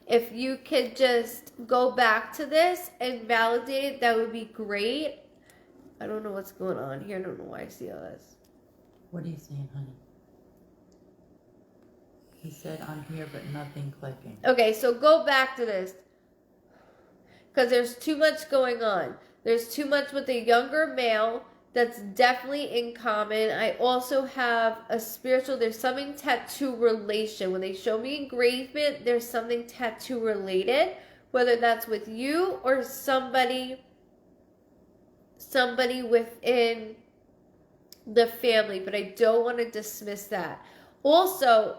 [SPEAKER 1] If you could just go back to this and validate it, that would be great. I don't know what's going on here. I don't know why I see all this.
[SPEAKER 2] What are you saying, honey? He said, I'm here, but nothing clicking.
[SPEAKER 1] Okay, so go back to this. Because there's too much going on. There's too much with a younger male. That's definitely in common. I also have a spiritual, there's something tattoo relation. When they show me engravement, there's something tattoo related. Whether that's with you or somebody within the family, but I don't want to dismiss that. Also,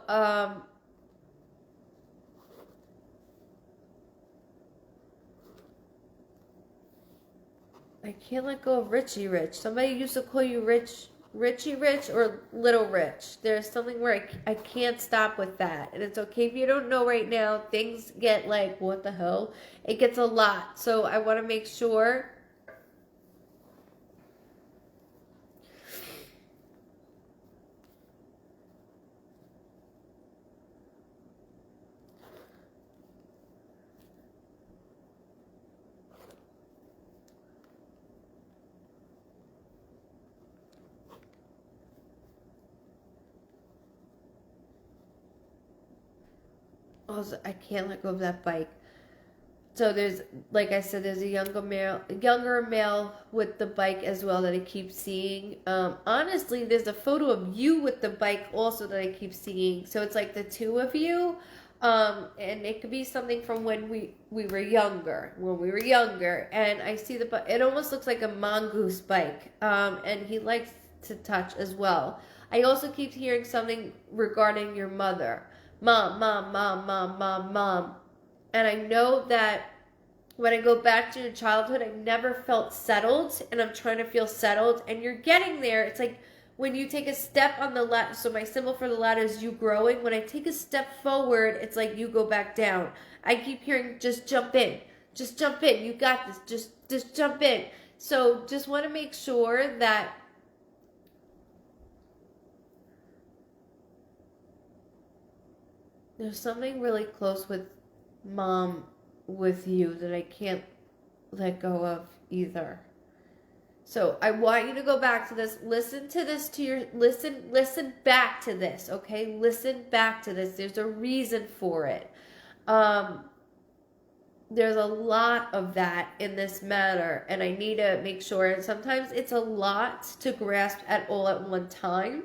[SPEAKER 1] I can't let go of Richie Rich. Somebody used to call you Richie Rich or Little Rich. There's something where I can't stop with that. And it's okay if you don't know right now. Things get like, what the hell? It gets a lot. So I want to make sure. Also, I can't let go of that bike. So there's, like I said, there's a younger male with the bike as well that I keep seeing. Honestly, there's a photo of you with the bike also that I keep seeing. So it's like the two of you. And it could be something from when we were younger. And I see it almost looks like a mongoose bike. And he likes to touch as well. I also keep hearing something regarding your mother. Mom. And I know that when I go back to your childhood, I never felt settled, and I'm trying to feel settled, and you're getting there. It's like when you take a step on the ladder, so my symbol for the ladder is you growing. When I take a step forward, it's like you go back down. I keep hearing, just jump in. Just jump in. You got this. Just jump in. So just want to make sure that there's something really close with mom with you that I can't let go of either. So I want you to go back to this. Listen to this listen back to this, okay? Listen back to this. There's a reason for it. There's a lot of that in this matter, and I need to make sure. And sometimes it's a lot to grasp at all at one time.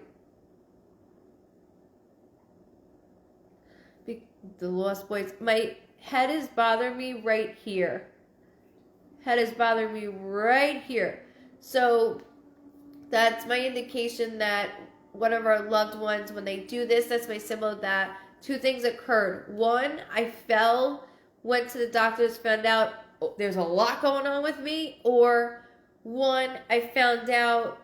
[SPEAKER 1] The Lost Boys. My head is bothering me right here. Head is bothering me right here. So that's my indication that one of our loved ones, when they do this, that's my symbol that two things occurred. One, I fell, went to the doctors, found out there's a lot going on with me. Or one, I found out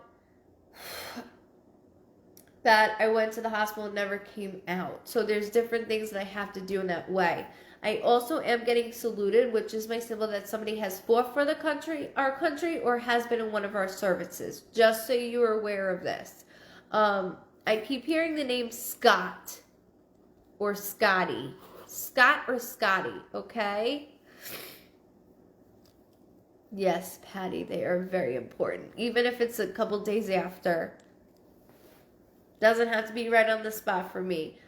[SPEAKER 1] that I went to the hospital and never came out. So there's different things that I have to do in that way. I also am getting saluted, which is my symbol that somebody has fought for the country, our country, or has been in one of our services. Just so you are aware of this. I keep hearing the name Scott or Scotty. Scott or Scotty, okay? Yes, Patty, they are very important. Even if it's a couple days after. Doesn't have to be right on the spot for me.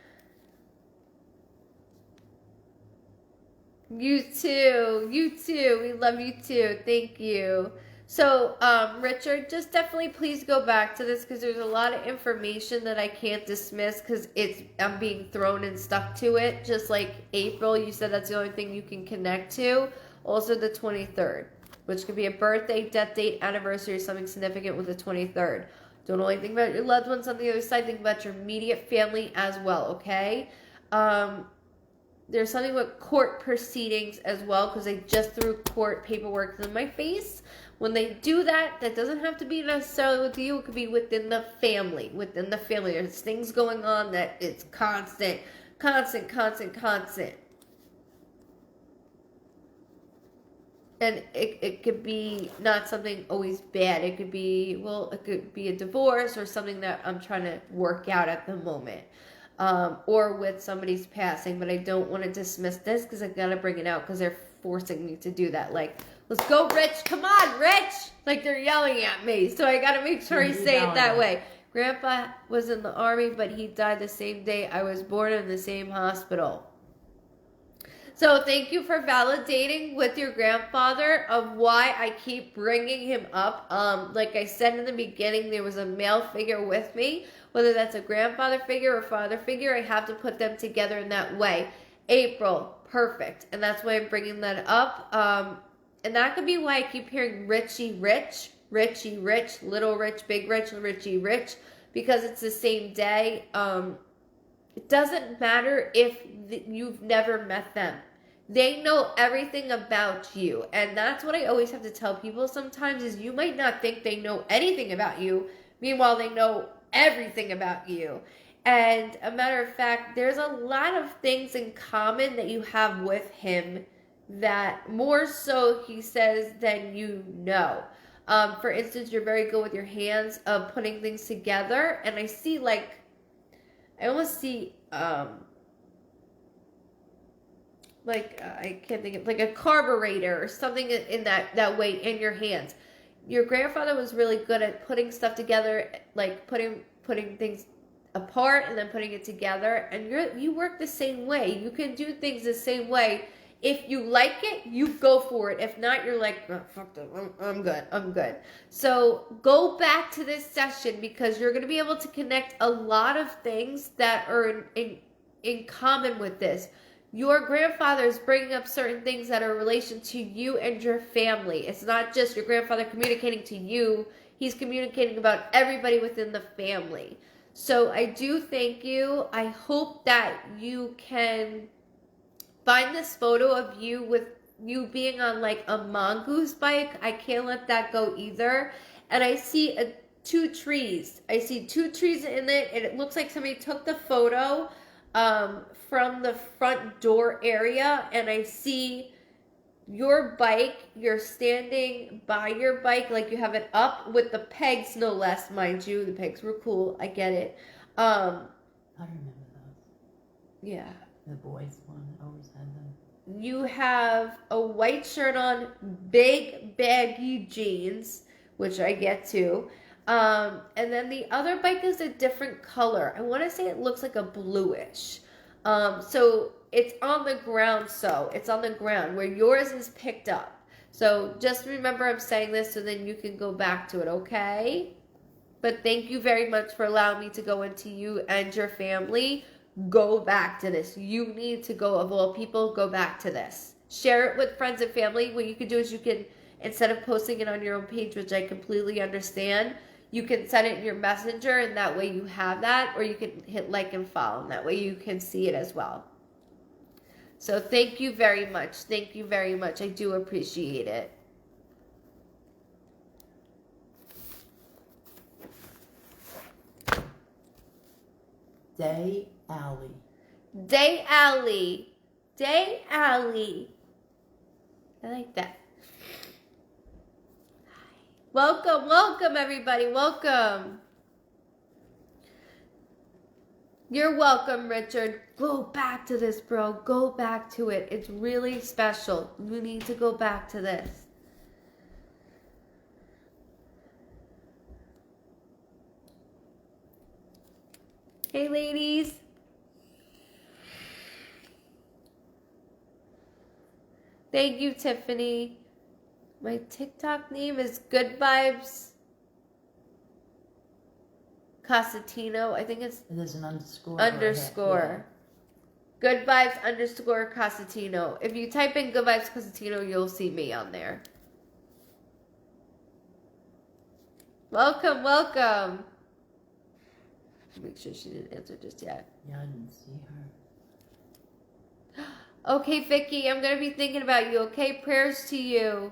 [SPEAKER 1] You too. We love you too. Thank you. So, Richard, just definitely please go back to this because there's a lot of information that I can't dismiss because I'm being thrown and stuck to it. Just like April, you said that's the only thing you can connect to. Also the 23rd, which could be a birthday, death date, anniversary, or something significant with the 23rd. Don't only think about your loved ones on the other side, think about your immediate family as well, okay? There's something with court proceedings as well, because they just threw court paperwork in my face. When they do that, that doesn't have to be necessarily with you. It could be within the family. There's things going on that it's constant. And it could be not something always bad. It could be a divorce or something that I'm trying to work out at the moment. Or with somebody's passing. But I don't want to dismiss this because I got to bring it out because they're forcing me to do that. Like, let's go, Rich. Come on, Rich. Like they're yelling at me. So I got to make sure I say it that way. Grandpa was in the Army, but he died the same day I was born in the same hospital. So thank you for validating with your grandfather of why I keep bringing him up. Like I said in the beginning, there was a male figure with me. Whether that's a grandfather figure or father figure, I have to put them together in that way. April, perfect. And that's why I'm bringing that up. And that could be why I keep hearing Richie Rich, Little Rich, Big Rich, Richie Rich, because it's the same day. It doesn't matter if you've never met them. They know everything about you. And that's what I always have to tell people sometimes is you might not think they know anything about you. Meanwhile, they know everything about you. And a matter of fact, there's a lot of things in common that you have with him that more so, he says, than you know. For instance, you're very good with your hands of putting things together. And I see I almost see, I can't think of, like a carburetor or something in that way in your hands. Your grandfather was really good at putting stuff together, like putting things apart and then putting it together. And you work the same way. You can do things the same way. If you like it, you go for it. If not, you're like, oh, fuck that. I'm good. So go back to this session because you're going to be able to connect a lot of things that are in common with this. Your grandfather is bringing up certain things that are in relation to you and your family. It's not just your grandfather communicating to you. He's communicating about everybody within the family. So I do thank you. I hope that you can find this photo of you with you being on like a mongoose bike. I can't let that go either. And I see two trees. I see two trees in it, and it looks like somebody took the photo from the front door area, and I see your bike, you're standing by your bike, like you have it up with the pegs, no less, mind you. The pegs were cool. I get it.
[SPEAKER 2] I remember those.
[SPEAKER 1] Yeah.
[SPEAKER 2] The boys one always had them.
[SPEAKER 1] You have a white shirt on, big baggy jeans, which I get to. And then the other bike is a different color. I want to say it looks like a bluish. So it's on the ground. It's on the ground where yours is picked up. So just remember I'm saying this so then you can go back to it, okay? But thank you very much for allowing me to go into you and your family. Go back to this. You need to go, of all people, go back to this. Share it with friends and family. What you can do is you can, instead of posting it on your own page, which I completely understand, you can send it in your messenger and that way you have that, or you can hit like and follow and that way you can see it as well. So thank you very much. Thank you very much. I do appreciate it.
[SPEAKER 2] Day Alley.
[SPEAKER 1] Day Alley. Day Alley. I like that. Welcome, welcome everybody. Welcome. You're welcome, Richard. Go back to this, bro. Go back to it. It's really special. You need to go back to this. Hey, ladies. Thank you, Tiffany. My TikTok name is Goodvibes Cosentino. I think it's
[SPEAKER 2] There's an underscore.
[SPEAKER 1] underscore. Good Vibes underscore Cosentino. If you type in Good Vibes Cosentino, you'll see me on there. Welcome, welcome. Make sure she didn't answer just yet.
[SPEAKER 2] Yeah, I didn't see her.
[SPEAKER 1] Okay, Vicky, I'm going to be thinking about you, okay? Prayers to you.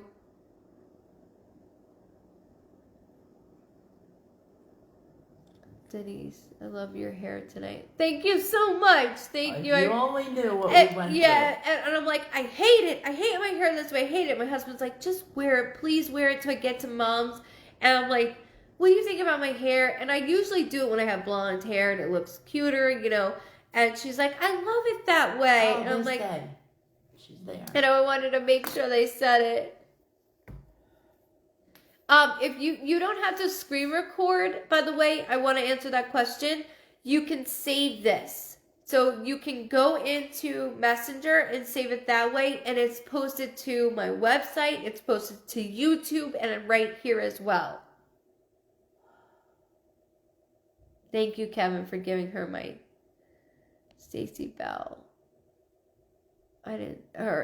[SPEAKER 1] Denise, I love your hair tonight. Thank you so much. Thank you.
[SPEAKER 2] You only knew what we went through.
[SPEAKER 1] Yeah, and I'm like, I hate it. I hate my hair this way. I hate it. My husband's like, just wear it. Please wear it till I get to mom's. And I'm like, what do you think about my hair? And I usually do it when I have blonde hair and it looks cuter, you know. And she's like, I love it that way.
[SPEAKER 2] Oh,
[SPEAKER 1] and I'm like,
[SPEAKER 2] Day. She's there.
[SPEAKER 1] and I wanted to make sure they said it. If you don't have to screen record, by the way, I want to answer that question. You can save this. So you can go into Messenger and save it that way. And it's posted to my website. It's posted to YouTube and right here as well. Thank you, Kevin, for giving her my Stacy Bell.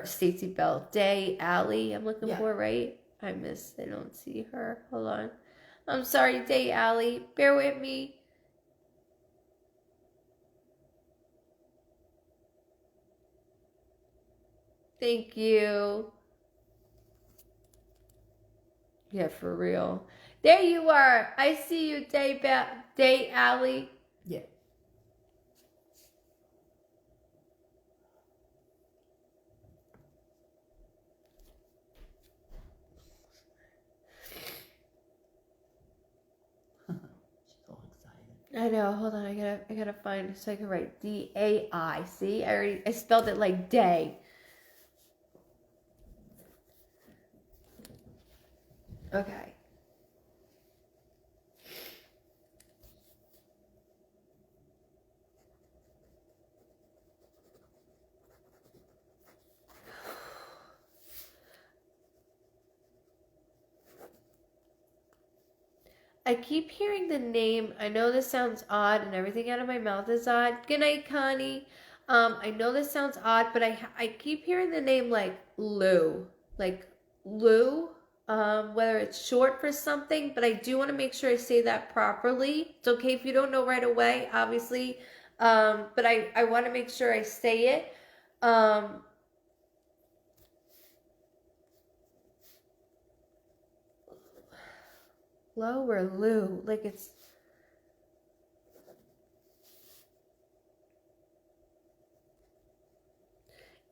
[SPEAKER 1] Stacy Bell. Day Alley, I'm looking for, right? I don't see her. Hold on. I'm sorry, Day Alley. Bear with me. Thank you. Yeah, for real. There you are. I see you, Day Alley.
[SPEAKER 2] Yeah.
[SPEAKER 1] I know. Hold on. I gotta find so I can write DAI. See, I spelled it like day. Okay. I keep hearing the name. I know this sounds odd and everything out of my mouth is odd. Good night, Connie. I know this sounds odd, but I keep hearing the name like Lou. Like Lou. Whether it's short for something, but I do want to make sure I say that properly. It's okay if you don't know right away, obviously. But I want to make sure I say it. Low or Lou, like it's.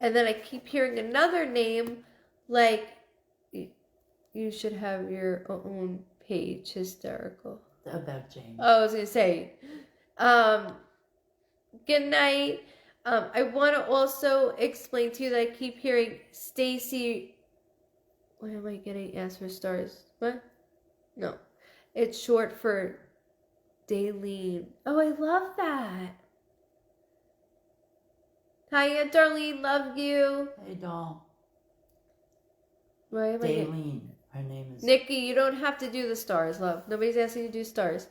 [SPEAKER 1] And then I keep hearing another name, Like, you should have your own page. Hysterical.
[SPEAKER 2] About James.
[SPEAKER 1] Oh, I was gonna say, good night. I want to also explain to you that I keep hearing Stacy. Why am I getting asked for stars? What? No, it's short for Daylene. Oh, I love that. Hiya, Darlene. Love you.
[SPEAKER 2] Hey, doll.
[SPEAKER 1] Why am I getting...
[SPEAKER 2] Daylene. Her name is...
[SPEAKER 1] Nikki, you don't have to do the stars, love. Nobody's asking you to do stars.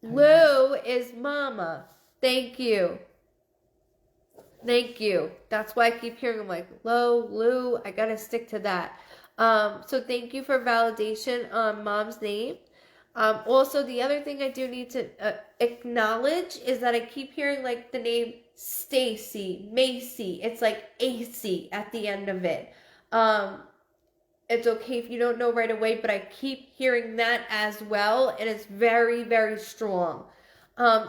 [SPEAKER 1] Lou is mama. Thank you. Thank you. That's why I keep hearing I'm like, Lou, I gotta stick to that. So thank you for validation on mom's name. Also, the other thing I do need to acknowledge is that I keep hearing like the name Stacy, Macy. It's like AC at the end of it. It's okay if you don't know right away, but I keep hearing that as well, and it's very, very strong.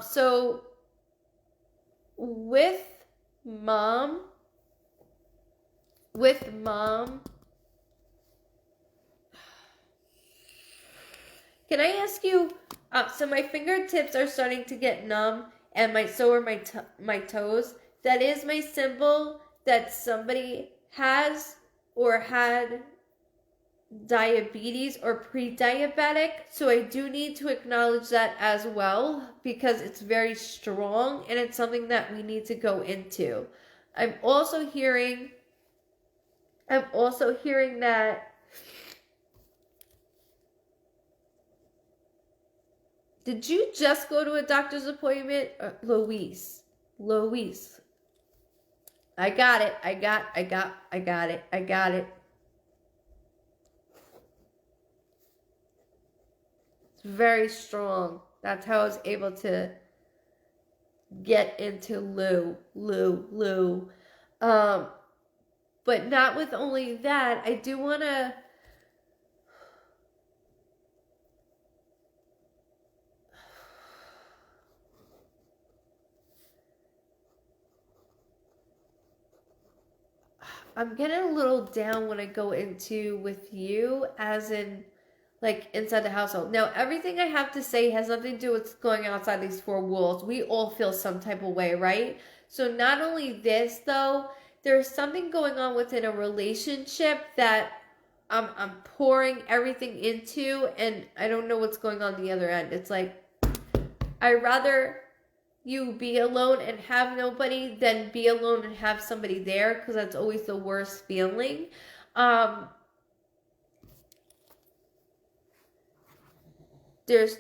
[SPEAKER 1] So with mom, can I ask you, so my fingertips are starting to get numb, and so are my toes. That is my symbol that somebody has or had diabetes or pre-diabetic. So I do need to acknowledge that as well, because it's very strong and it's something that we need to go into. I'm also hearing that did you just go to a doctor's appointment? Louise. I got it. It's very strong. That's how I was able to get into Lou. But not with only that, I do want to... I'm getting a little down when I go into with you, as in, like, inside the household. Now, everything I have to say has nothing to do with going outside these four walls. We all feel some type of way, right? So not only this, though, there's something going on within a relationship that I'm pouring everything into, and I don't know what's going on the other end. It's like, I'd rather you be alone and have nobody than be alone and have somebody there, because that's always the worst feeling. There's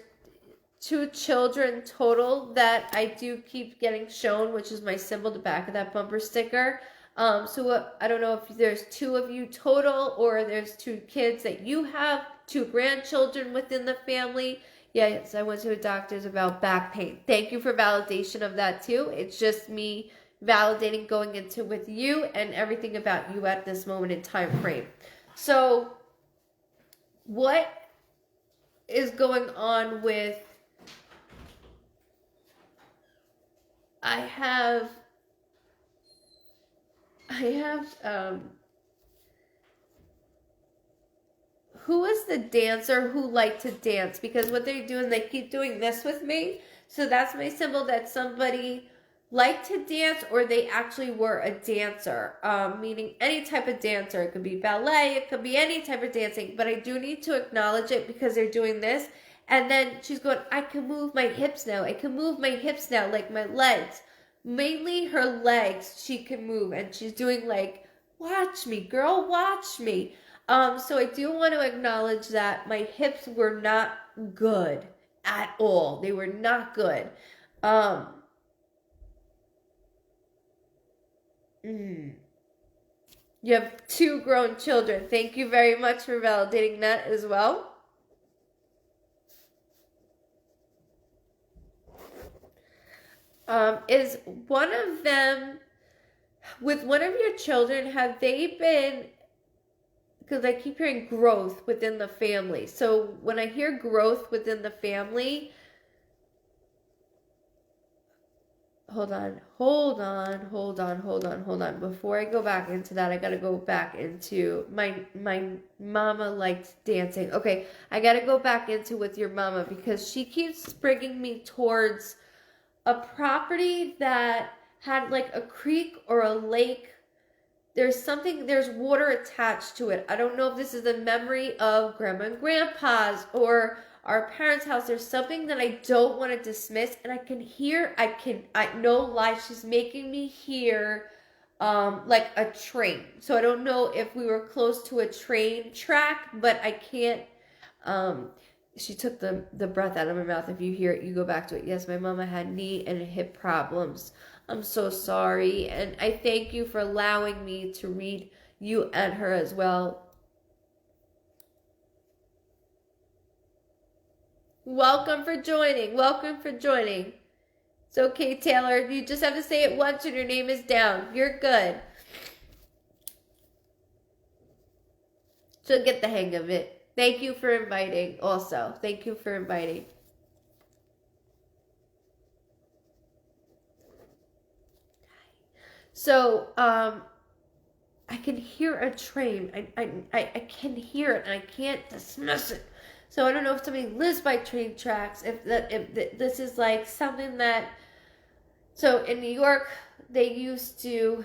[SPEAKER 1] 2 children total that I do keep getting shown, which is my symbol, the back of that bumper sticker. So I don't know if there's 2 of you total, or there's 2 kids that you have, 2 grandchildren within the family. Yes, I went to a doctor's about back pain. Thank you for validation of that too. It's just me validating going into with you and everything about you at this moment in time frame. So what is going on with... I have who is the dancer who liked to dance? Because what they're doing, they keep doing this with me. So that's my symbol that somebody liked to dance, or they actually were a dancer. Meaning any type of dancer. It could be ballet, it could be any type of dancing. But I do need to acknowledge it because they're doing this. And then she's going, I can move my hips now. I can move my hips now, like my legs. Mainly her legs she can move. And she's doing like, watch me, girl, watch me. So I do want to acknowledge that my hips were not good at all. They were not good. You have 2 grown children. Thank you very much for validating that as well. Is one of them, with one of your children, have they been... Because I keep hearing growth within the family. So when I hear growth within the family, hold on. Before I go back into that, I gotta go back into my mama liked dancing. Okay, I gotta go back into with your mama because she keeps bringing me towards a property that had like a creek or a lake. There's water attached to it. I don't know if this is a memory of grandma and grandpa's or our parents' house. There's something that I don't want to dismiss, and I no lie, she's making me hear like a train. So I don't know if we were close to a train track, but I can't she took the breath out of my mouth. If you hear it, you go back to it. Yes, my mama had knee and hip problems. I'm so sorry, and I thank you for allowing me to read you and her as well. Welcome for joining. It's okay, Taylor. You just have to say it once and your name is down. You're good. She'll get the hang of it. Thank you for inviting also. Thank you for inviting. So, I can hear a train. I can hear it and I can't dismiss it. So I don't know if somebody lives by train tracks, if this is like something that, so in New York, they used to,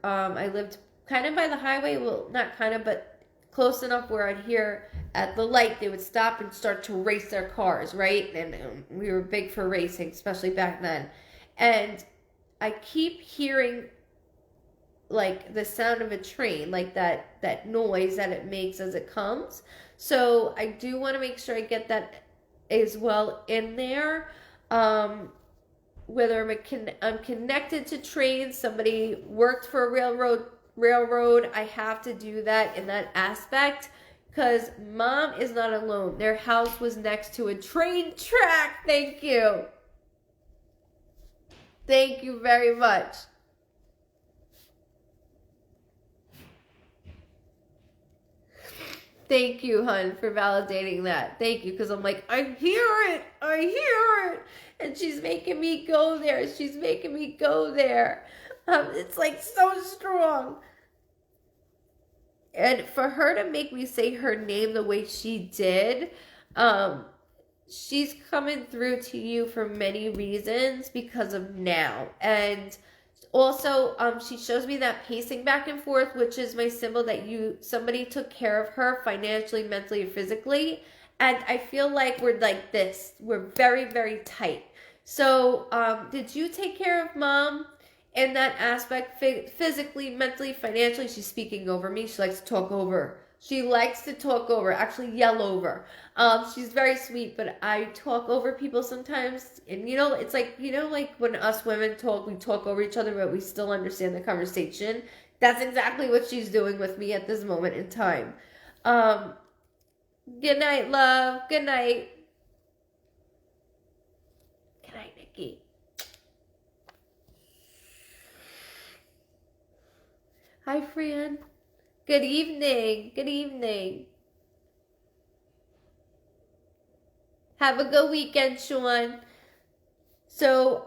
[SPEAKER 1] I lived kind of by the highway, well, not kind of, but close enough where I'd hear at the light, they would stop and start to race their cars, right? And we were big for racing, especially back then. And I keep hearing like the sound of a train, like that noise that it makes as it comes. So I do want to make sure I get that as well in there. Whether I'm connected to trains, somebody worked for a railroad, I have to do that in that aspect because mom is not alone. Their house was next to a train track. Thank you. Thank you very much. Thank you, hun, for validating that. Thank you, because I'm like, I hear it. And she's making me go there. It's like so strong. And for her to make me say her name the way she did, she's coming through to you for many reasons because of now. And also, she shows me that pacing back and forth, which is my symbol that somebody took care of her financially, mentally, and physically. And I feel like we're like this. We're very, very tight. So, did you take care of mom in that aspect, physically, mentally, financially? She's speaking over me. She likes to talk over. Actually yell over. She's very sweet, but I talk over people sometimes. And it's like, like when us women talk, we talk over each other, but we still understand the conversation. That's exactly what she's doing with me at this moment in time. Good night, love. Good night. Good night, Nikki. Hi, Fran. Good evening. Have a good weekend, Sean. So,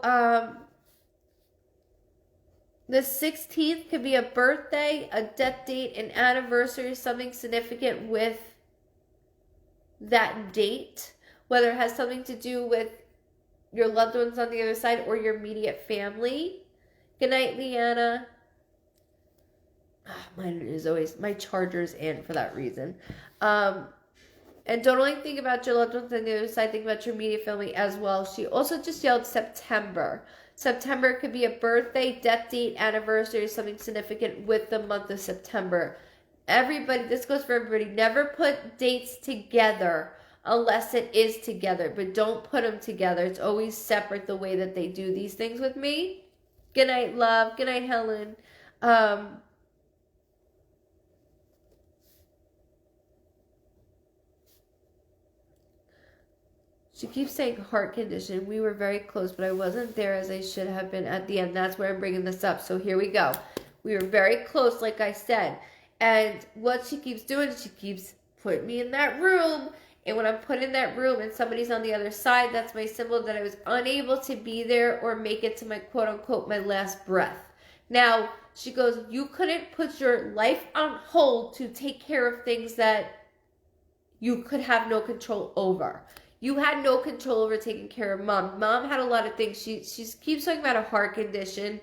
[SPEAKER 1] the 16th could be a birthday, a death date, an anniversary, something significant with that date, whether it has something to do with your loved ones on the other side or your immediate family. Good night, Leanna. Mine is always, my charger's in for that reason. And don't only think about your loved ones on the other side, think about your immediate family as well. She also just yelled September. September could be a birthday, death date, anniversary, something significant with the month of September. Everybody, this goes for everybody. Never put dates together unless it is together, but don't put them together. It's always separate the way that they do these things with me. Good night, love. Good night, Helen. She keeps saying heart condition. We were very close, but I wasn't there as I should have been at the end. That's where I'm bringing this up. So here we go. We were very close, like I said. And what she keeps doing, she keeps putting me in that room. And when I'm put in that room and somebody's on the other side, that's my symbol that I was unable to be there or make it to my quote unquote my last breath. Now, she goes, you couldn't put your life on hold to take care of things that you could have no control over. You had no control over taking care of mom. Mom had a lot of things. She keeps talking about a heart condition.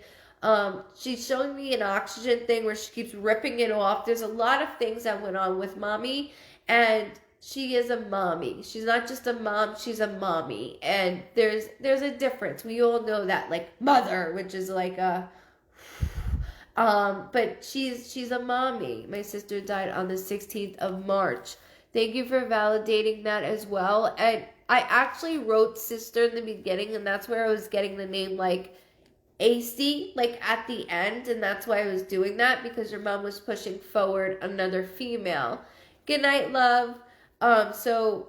[SPEAKER 1] She's showing me an oxygen thing where she keeps ripping it off. There's a lot of things that went on with mommy, and she is a mommy. She's not just a mom, she's a mommy. And there's a difference. We all know that, like mother, which is like a but she's a mommy. My sister died on the 16th of March. Thank you for validating that as well. And I actually wrote sister in the beginning, and that's where I was getting the name like AC, like at the end, and that's why I was doing that, because your mom was pushing forward another female. Good night, love. So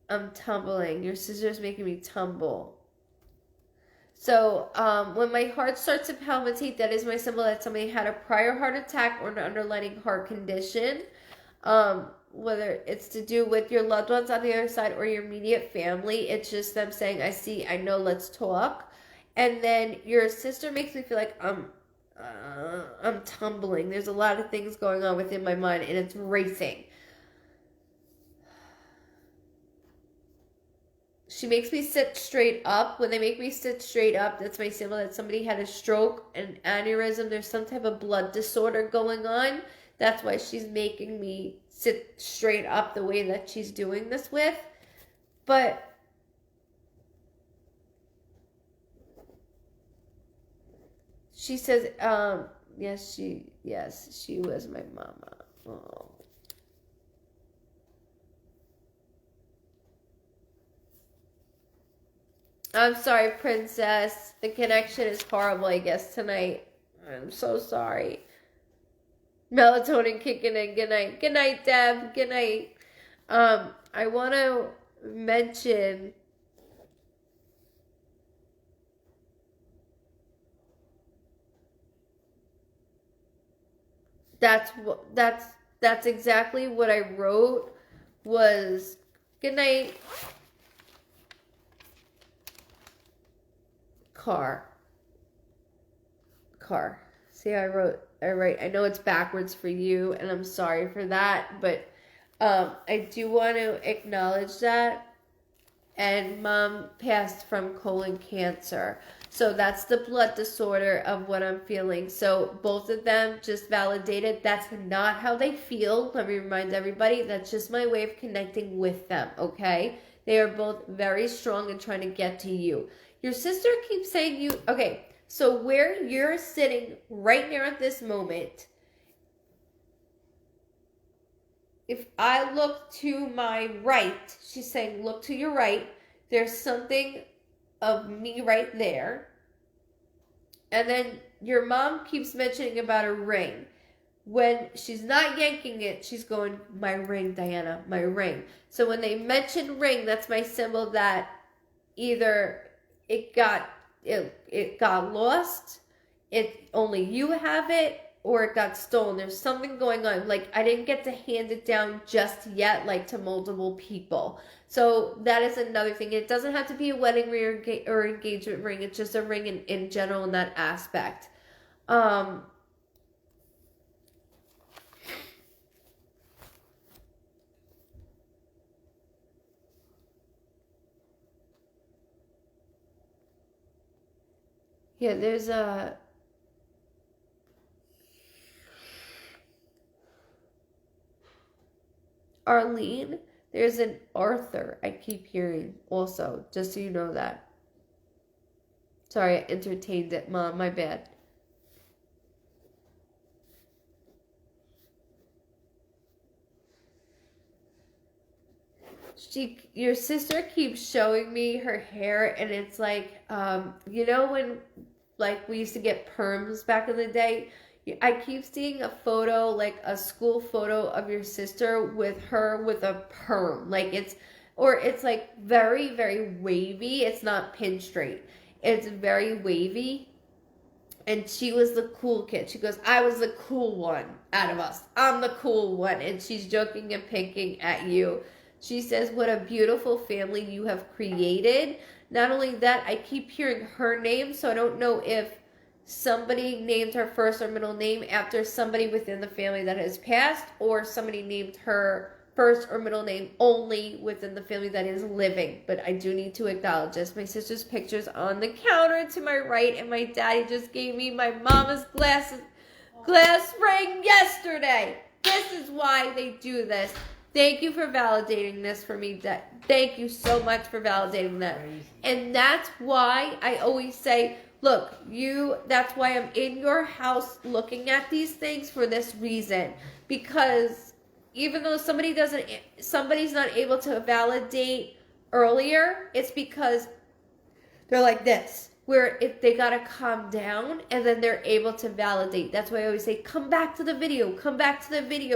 [SPEAKER 1] I'm tumbling. Your sister's making me tumble. So when my heart starts to palpitate, that is my symbol that somebody had a prior heart attack or an underlying heart condition. Whether it's to do with your loved ones on the other side or your immediate family, it's just them saying, I see, I know, let's talk. And then your sister makes me feel like I'm tumbling. There's a lot of things going on within my mind, and it's racing. She makes me sit straight up. When they make me sit straight up, that's my symbol that somebody had a stroke, an aneurysm. There's some type of blood disorder going on. That's why she's making me sit straight up the way that she's doing this with. But she says, yes, she was my mama. Oh. I'm sorry, princess. The connection is horrible, I guess, tonight. I'm so sorry. Melatonin kicking in. Good night. Good night, Deb. Good night. I want to mention that's exactly what I wrote was good night. Car. See, I know it's backwards for you, and I'm sorry for that, but I do want to acknowledge that. And mom passed from colon cancer. So that's the blood disorder of what I'm feeling. So both of them just validated that's not how they feel. Let me remind everybody, that's just my way of connecting with them, okay? They are both very strong in trying to get to you. Your sister keeps saying okay, so where you're sitting right now at this moment, if I look to my right, she's saying look to your right, there's something of me right there. And then your mom keeps mentioning about a ring. When she's not yanking it, she's going, my ring, Diana, my ring. So when they mention ring, that's my symbol that either it got lost, only you have it, or it got stolen. There's something going on. Like, I didn't get to hand it down just yet, like to multiple people. So that is another thing. It doesn't have to be a wedding ring or engagement ring. It's just a ring in general in that aspect. Yeah, there's a... Arlene, there's an Arthur I keep hearing also, just so you know that. Sorry, I entertained it, Mom, my bad. Your sister keeps showing me her hair, and it's like, you know when, like, we used to get perms back in the day? I keep seeing a photo, like a school photo of your sister with her with a perm. Like it's like very, very wavy. It's not pin straight. It's very wavy. And she was the cool kid. She goes, I was the cool one out of us. I'm the cool one. And she's joking and picking at you. She says, what a beautiful family you have created. Not only that, I keep hearing her name, so I don't know if somebody named her first or middle name after somebody within the family that has passed, or somebody named her first or middle name only within the family that is living. But I do need to acknowledge this. My sister's picture's on the counter to my right, and my daddy just gave me my mama's glass ring yesterday. This is why they do this. Thank you for validating this for me. Thank you so much for validating that. And that's why I always say, look, that's why I'm in your house looking at these things for this reason. Because even though somebody's not able to validate earlier, it's because they're like this, where if they gotta calm down and then they're able to validate. That's why I always say, come back to the video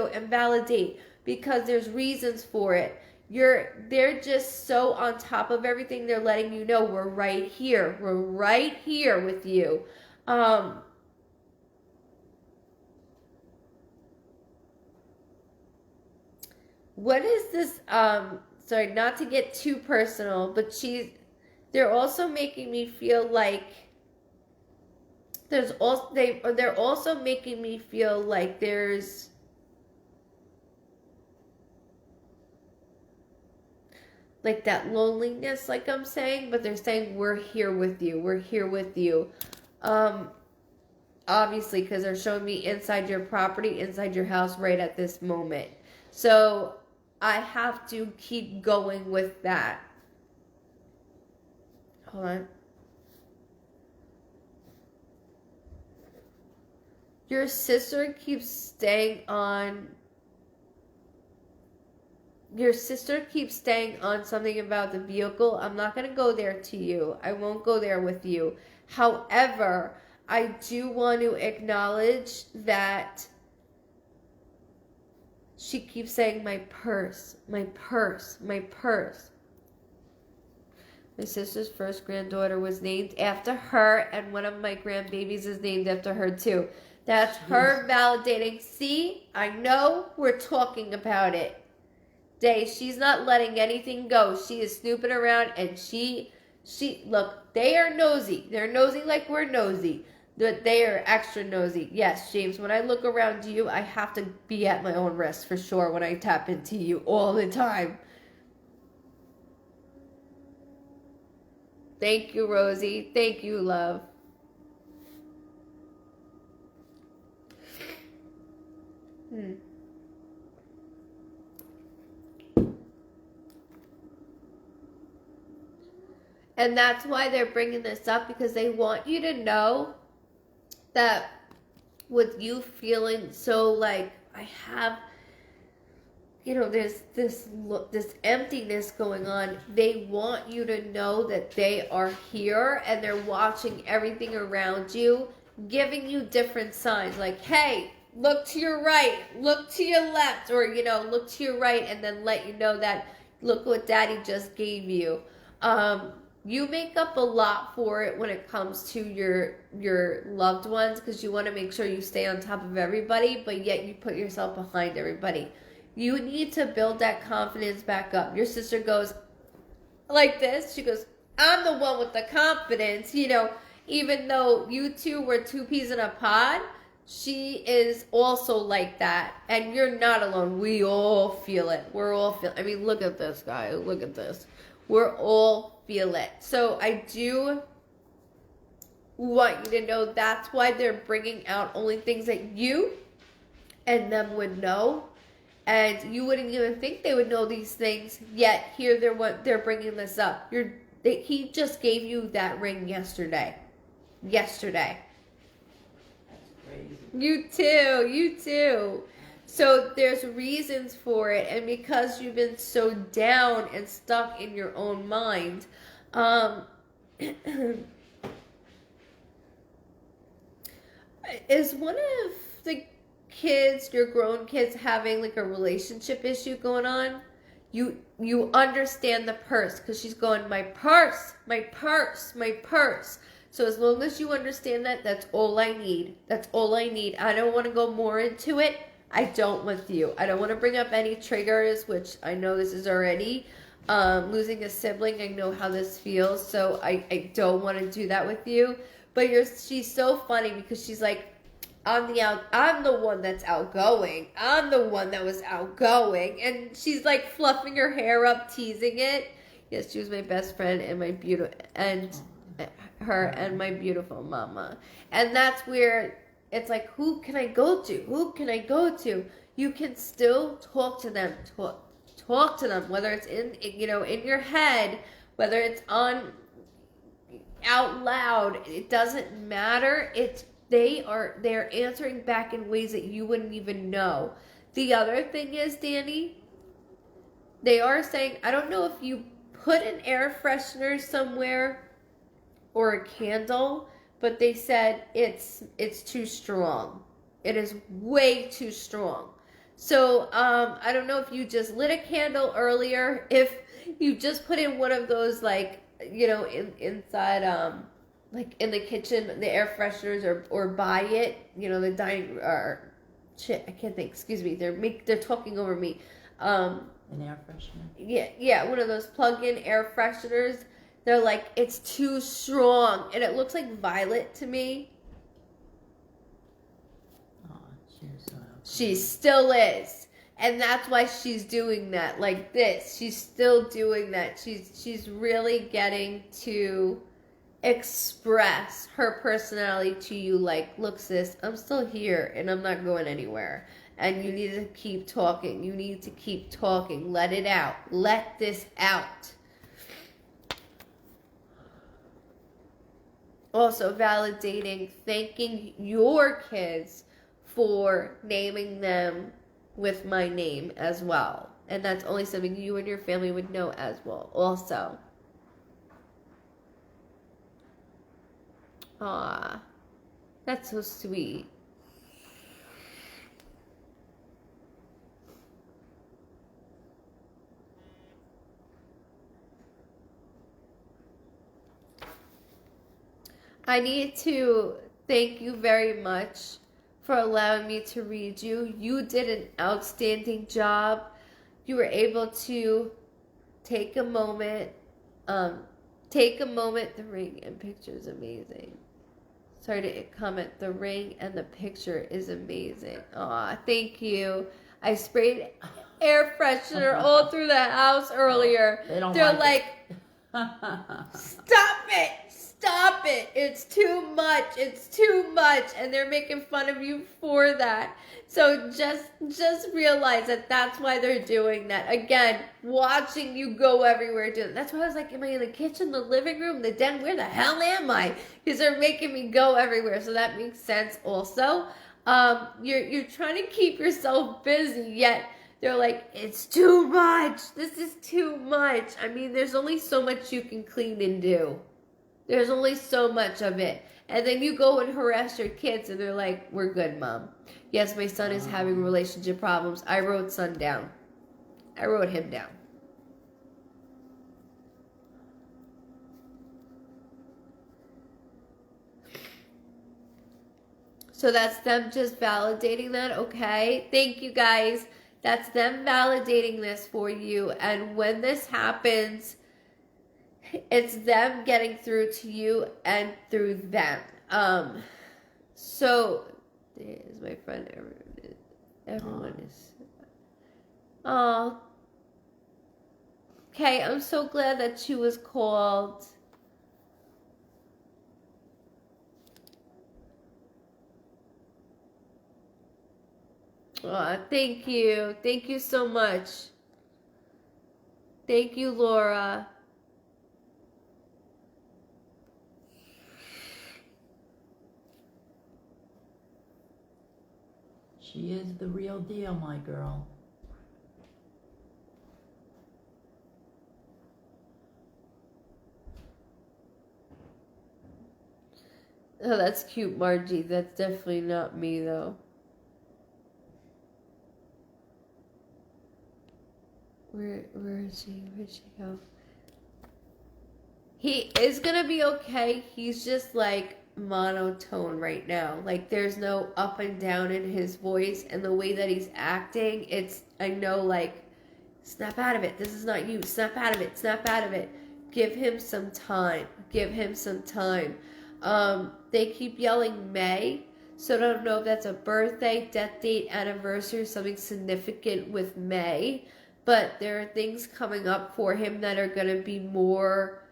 [SPEAKER 1] and validate, because there's reasons for it. They're just so on top of everything. They're letting you know we're right here with you. What is this? Sorry, not to get too personal, but they're also making me feel like they're also making me feel like there's like that loneliness, like I'm saying, but they're saying we're here with you. Obviously, because they're showing me inside your property, inside your house right at this moment. So I have to keep going with that. Hold on. Your sister keeps staying on something about the vehicle. I'm not going to go there to you. I won't go there with you. However, I do want to acknowledge that she keeps saying my purse. My sister's first granddaughter was named after her, and one of my grandbabies is named after her too. That's her validating. See, I know we're talking about it. She's not letting anything go. She is snooping around, and she look, they are nosy. They're nosy like we're nosy. But they are extra nosy. Yes, James, when I look around you, I have to be at my own risk for sure when I tap into you all the time. Thank you, Rosie. Thank you, love. And that's why they're bringing this up, because they want you to know that with you feeling so like I have, there's this emptiness going on. They want you to know that they are here and they're watching everything around you, giving you different signs like, hey, look to your right, look to your left, or, look to your right, and then let you know that, look what daddy just gave you. You make up a lot for it when it comes to your loved ones, because you want to make sure you stay on top of everybody, but yet you put yourself behind everybody. You need to build that confidence back up. Your sister goes like this. She goes, I'm the one with the confidence. Even though you two were two peas in a pod, she is also like that. And you're not alone. We all feel it. I mean, look at this, guy. Look at this. We're all feel it. So I do want you to know that's why they're bringing out only things that you and them would know, and you wouldn't even think they would know these things. Yet here they're bringing this up. He just gave you that ring yesterday.
[SPEAKER 2] That's crazy.
[SPEAKER 1] You too. So there's reasons for it, and because you've been so down and stuck in your own mind, is one of the kids, your grown kids, having like a relationship issue going on? You understand the purse, because she's going, my purse. So as long as you understand that, that's all I need. That's all I need. I don't want to go more into it. I don't with you. I don't want to bring up any triggers, which I know this is already. Losing a sibling, I know how this feels, so I don't want to do that with you. But she's so funny because she's like, I'm the one that's outgoing. I'm the one that was outgoing. And she's like fluffing her hair up, teasing it. Yes, she was my best friend and my my beautiful mama. And that's where it's like, who can I go to? Who can I go to? You can still talk to them. Talk to them, whether it's in your head, whether it's on out loud. It doesn't matter. They're answering back in ways that you wouldn't even know. The other thing is, Danny, they are saying, I don't know if you put an air freshener somewhere or a candle, but they said it's too strong. It is way too strong. So I don't know if you just lit a candle earlier, if you just put in one of those inside like in the kitchen, the air fresheners, or buy it, the dining or shit, I can't think. Excuse me, they're talking over me.
[SPEAKER 2] An air freshener.
[SPEAKER 1] Yeah, one of those plug-in air fresheners. They're like, it's too strong, and it looks like violet to me.
[SPEAKER 2] Oh,
[SPEAKER 1] she still is, and that's why she's doing that like this. She's still doing that. She's really getting to express her personality to you, like, look sis, I'm still here and I'm not going anywhere, and you need to keep talking. You need to keep talking. Let it out. Let this out. Also validating, thanking your kids for naming them with my name as well, and that's only something you and your family would know as well also. Aw, that's so sweet. I need to thank you very much for allowing me to read you. You did an outstanding job. You were able to take a moment. The ring and picture is amazing. Sorry to comment. The ring and the picture is amazing. Aw, thank you. I sprayed air freshener all through the house earlier. They're like stop it! Stop it! It's too much. It's too much. And they're making fun of you for that. So just realize that that's why they're doing that. Again, watching you go everywhere. That's why I was like, am I in the kitchen, the living room, the den? Where the hell am I? Because they're making me go everywhere. So that makes sense also. You're trying to keep yourself busy, yet they're like, it's too much. This is too much. I mean, there's only so much you can clean and do. There's only so much of it. And then you go and harass your kids and they're like, we're good, Mom. Yes, my son is having relationship problems. I wrote son down. I wrote him down. So that's them just validating that, okay? Thank you, guys. That's them validating this for you. And when this happens, it's them getting through to you and through them. So, is my friend, everyone is, oh, okay, I'm so glad that she was called. Thank you. Thank you so much. Thank you, Laura.
[SPEAKER 2] She is the real deal, my girl.
[SPEAKER 1] Oh, that's cute, Margie. That's definitely not me, though. Where is she? Where'd she go? He is gonna be okay. He's just like monotone right now. Like there's no up and down in his voice and the way that he's acting. I know like snap out of it. This is not you. Snap out of it. Snap out of it. Give him some time. Give him some time. They keep yelling May. So I don't know if that's a birthday, death date, anniversary, something significant with May. But there are things coming up for him that are going to be more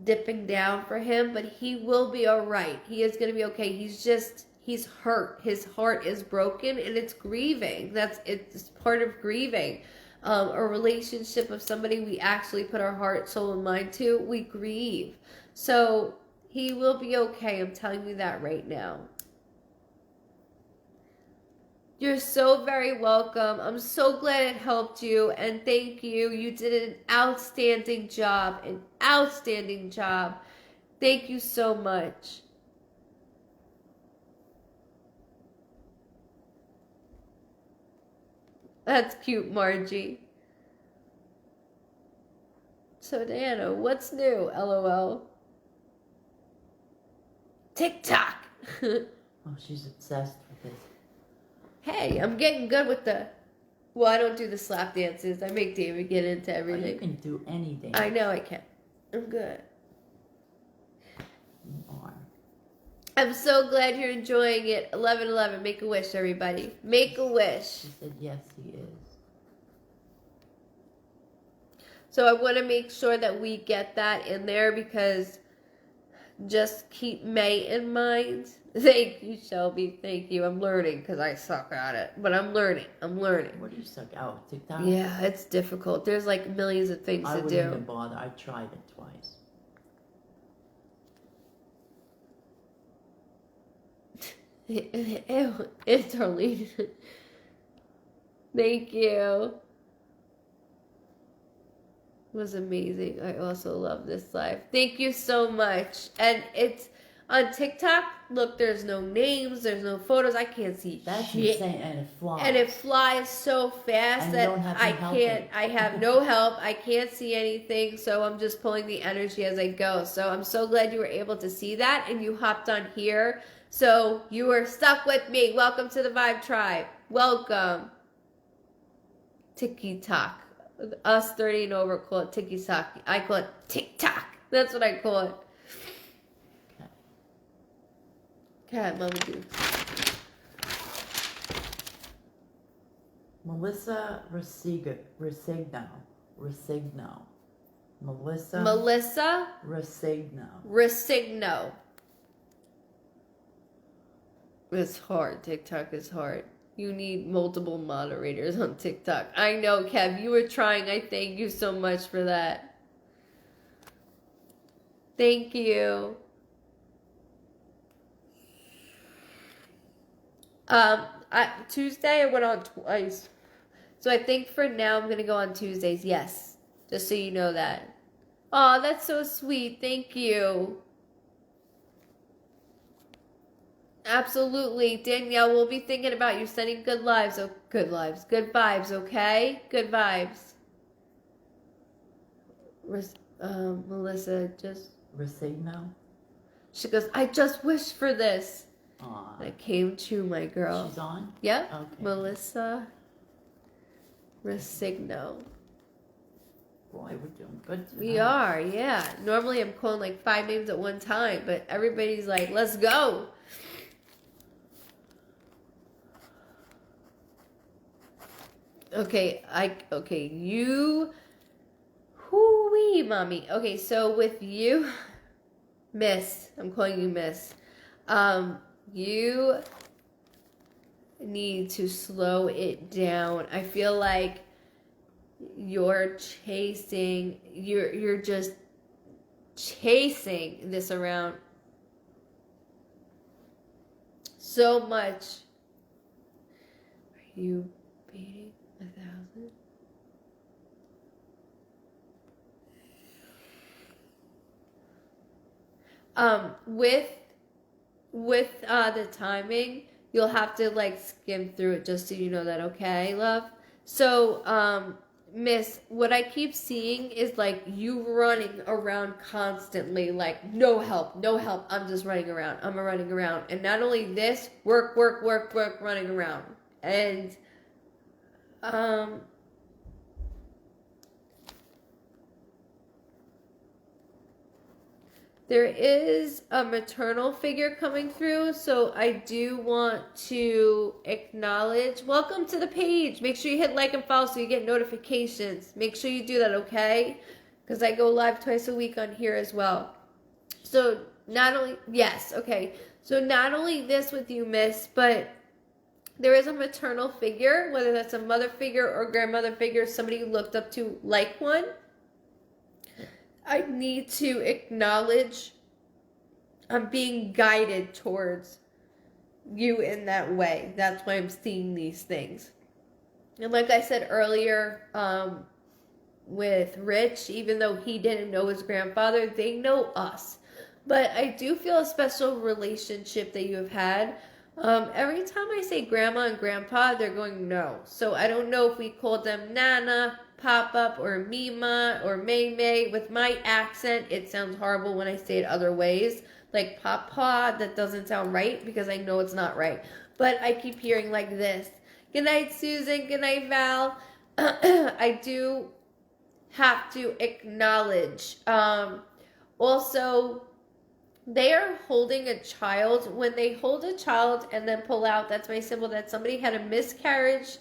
[SPEAKER 1] dipping down for him. But he will be all right. He is going to be okay. He's hurt. His heart is broken and it's grieving. It's part of grieving. A relationship of somebody we actually put our heart, soul, and mind to, we grieve. So he will be okay. I'm telling you that right now. You're so very welcome. I'm so glad it helped you, and thank you. You did an outstanding job. An outstanding job. Thank you so much. That's cute, Margie. So, Diana, what's new? LOL. TikTok.
[SPEAKER 2] Oh, she's obsessed with it.
[SPEAKER 1] Hey, I'm getting good with well, I don't do the slap dances. I make David get into
[SPEAKER 2] Oh,
[SPEAKER 1] everything.
[SPEAKER 2] you can do anything.
[SPEAKER 1] I know I can. I'm good.
[SPEAKER 2] You are.
[SPEAKER 1] I'm so glad you're enjoying it. 11/11. Make a wish, everybody. Make a wish.
[SPEAKER 2] She said yes, he is.
[SPEAKER 1] So I want to make sure that we get that in there because just keep May in mind. Thank you, Shelby. Thank you. I'm learning because I suck at it. But I'm learning.
[SPEAKER 2] What do you suck out? TikTok?
[SPEAKER 1] Yeah, it's difficult. There's like millions of things
[SPEAKER 2] I
[SPEAKER 1] to
[SPEAKER 2] wouldn't
[SPEAKER 1] do.
[SPEAKER 2] even bother. I tried it twice.
[SPEAKER 1] Ew, it's Arlene. Thank you. It was amazing. I also love this live. Thank you so much. And it's on TikTok. Look, there's no names, there's no photos. I can't see
[SPEAKER 2] That's
[SPEAKER 1] shit.
[SPEAKER 2] insane, and it flies.
[SPEAKER 1] And it flies so fast
[SPEAKER 2] And you
[SPEAKER 1] that
[SPEAKER 2] don't have
[SPEAKER 1] I
[SPEAKER 2] any help
[SPEAKER 1] can't.
[SPEAKER 2] it.
[SPEAKER 1] I have no help. I can't see anything. So I'm just pulling the energy as I go. So I'm so glad you were able to see that and you hopped on here. So you were stuck with me. Welcome to the Vibe Tribe. Welcome. TikTok. Us 30 and over call it TikTok. I call it TikTok. That's what I call it. Okay, Mama do.
[SPEAKER 2] Melissa Resigno. Melissa Resigno.
[SPEAKER 1] Resigno. It's hard. TikTok is hard. You need multiple moderators on TikTok. I know, Kev. You were trying. I thank you so much for that. Thank you. Tuesday I went on twice. So I think for now I'm going to go on Tuesdays. Yes. Just so you know that. Oh, that's so sweet. Thank you. Absolutely. Danielle, we'll be thinking about you sending good vibes, okay? Good vibes. Melissa just...
[SPEAKER 2] Resigno?
[SPEAKER 1] She goes, I just wished for this.
[SPEAKER 2] Aw.
[SPEAKER 1] That came true, my girl.
[SPEAKER 2] She's on?
[SPEAKER 1] Yep.
[SPEAKER 2] Okay.
[SPEAKER 1] Melissa Resigno.
[SPEAKER 2] Boy, we're doing good tonight.
[SPEAKER 1] We are, yeah. Normally I'm calling like 5 names at one time, but everybody's like, let's go. Okay, you, hoo-wee, mommy. Okay, so with you, Miss, I'm calling you Miss. You need to slow it down. I feel like you're just chasing this around so much. Are you beating 1,000? With the timing, you'll have to like skim through it just so you know that, okay, love? So, Miss, what I keep seeing is like you running around constantly, like no help, no help. I'm just running around. I'm running around. And not only this, work, running around. And there is a maternal figure coming through, so I do want to acknowledge. Welcome to the page. Make sure you hit like and follow so you get notifications. Make sure you do that, okay? Because I go live twice a week on here as well. So not only, yes, okay. So not only this with you, miss, but there is a maternal figure, whether that's a mother figure or grandmother figure, somebody you looked up to like one. I need to acknowledge I'm being guided towards you in that way. That's why I'm seeing these things. And like I said earlier, with Rich, even though he didn't know his grandfather, they know us. But I do feel a special relationship that you have had. Every time I say grandma and grandpa, they're going no. So I don't know if we called them Nana, Pop-Up, or Mima, or May. With my accent, it sounds horrible when I say it other ways. Like Papa, that doesn't sound right because I know it's not right. But I keep hearing like this. Good night, Susan. Good night, Val. I do have to acknowledge. Also, they are holding a child. When they hold a child and then pull out, that's my symbol that somebody had a miscarriage,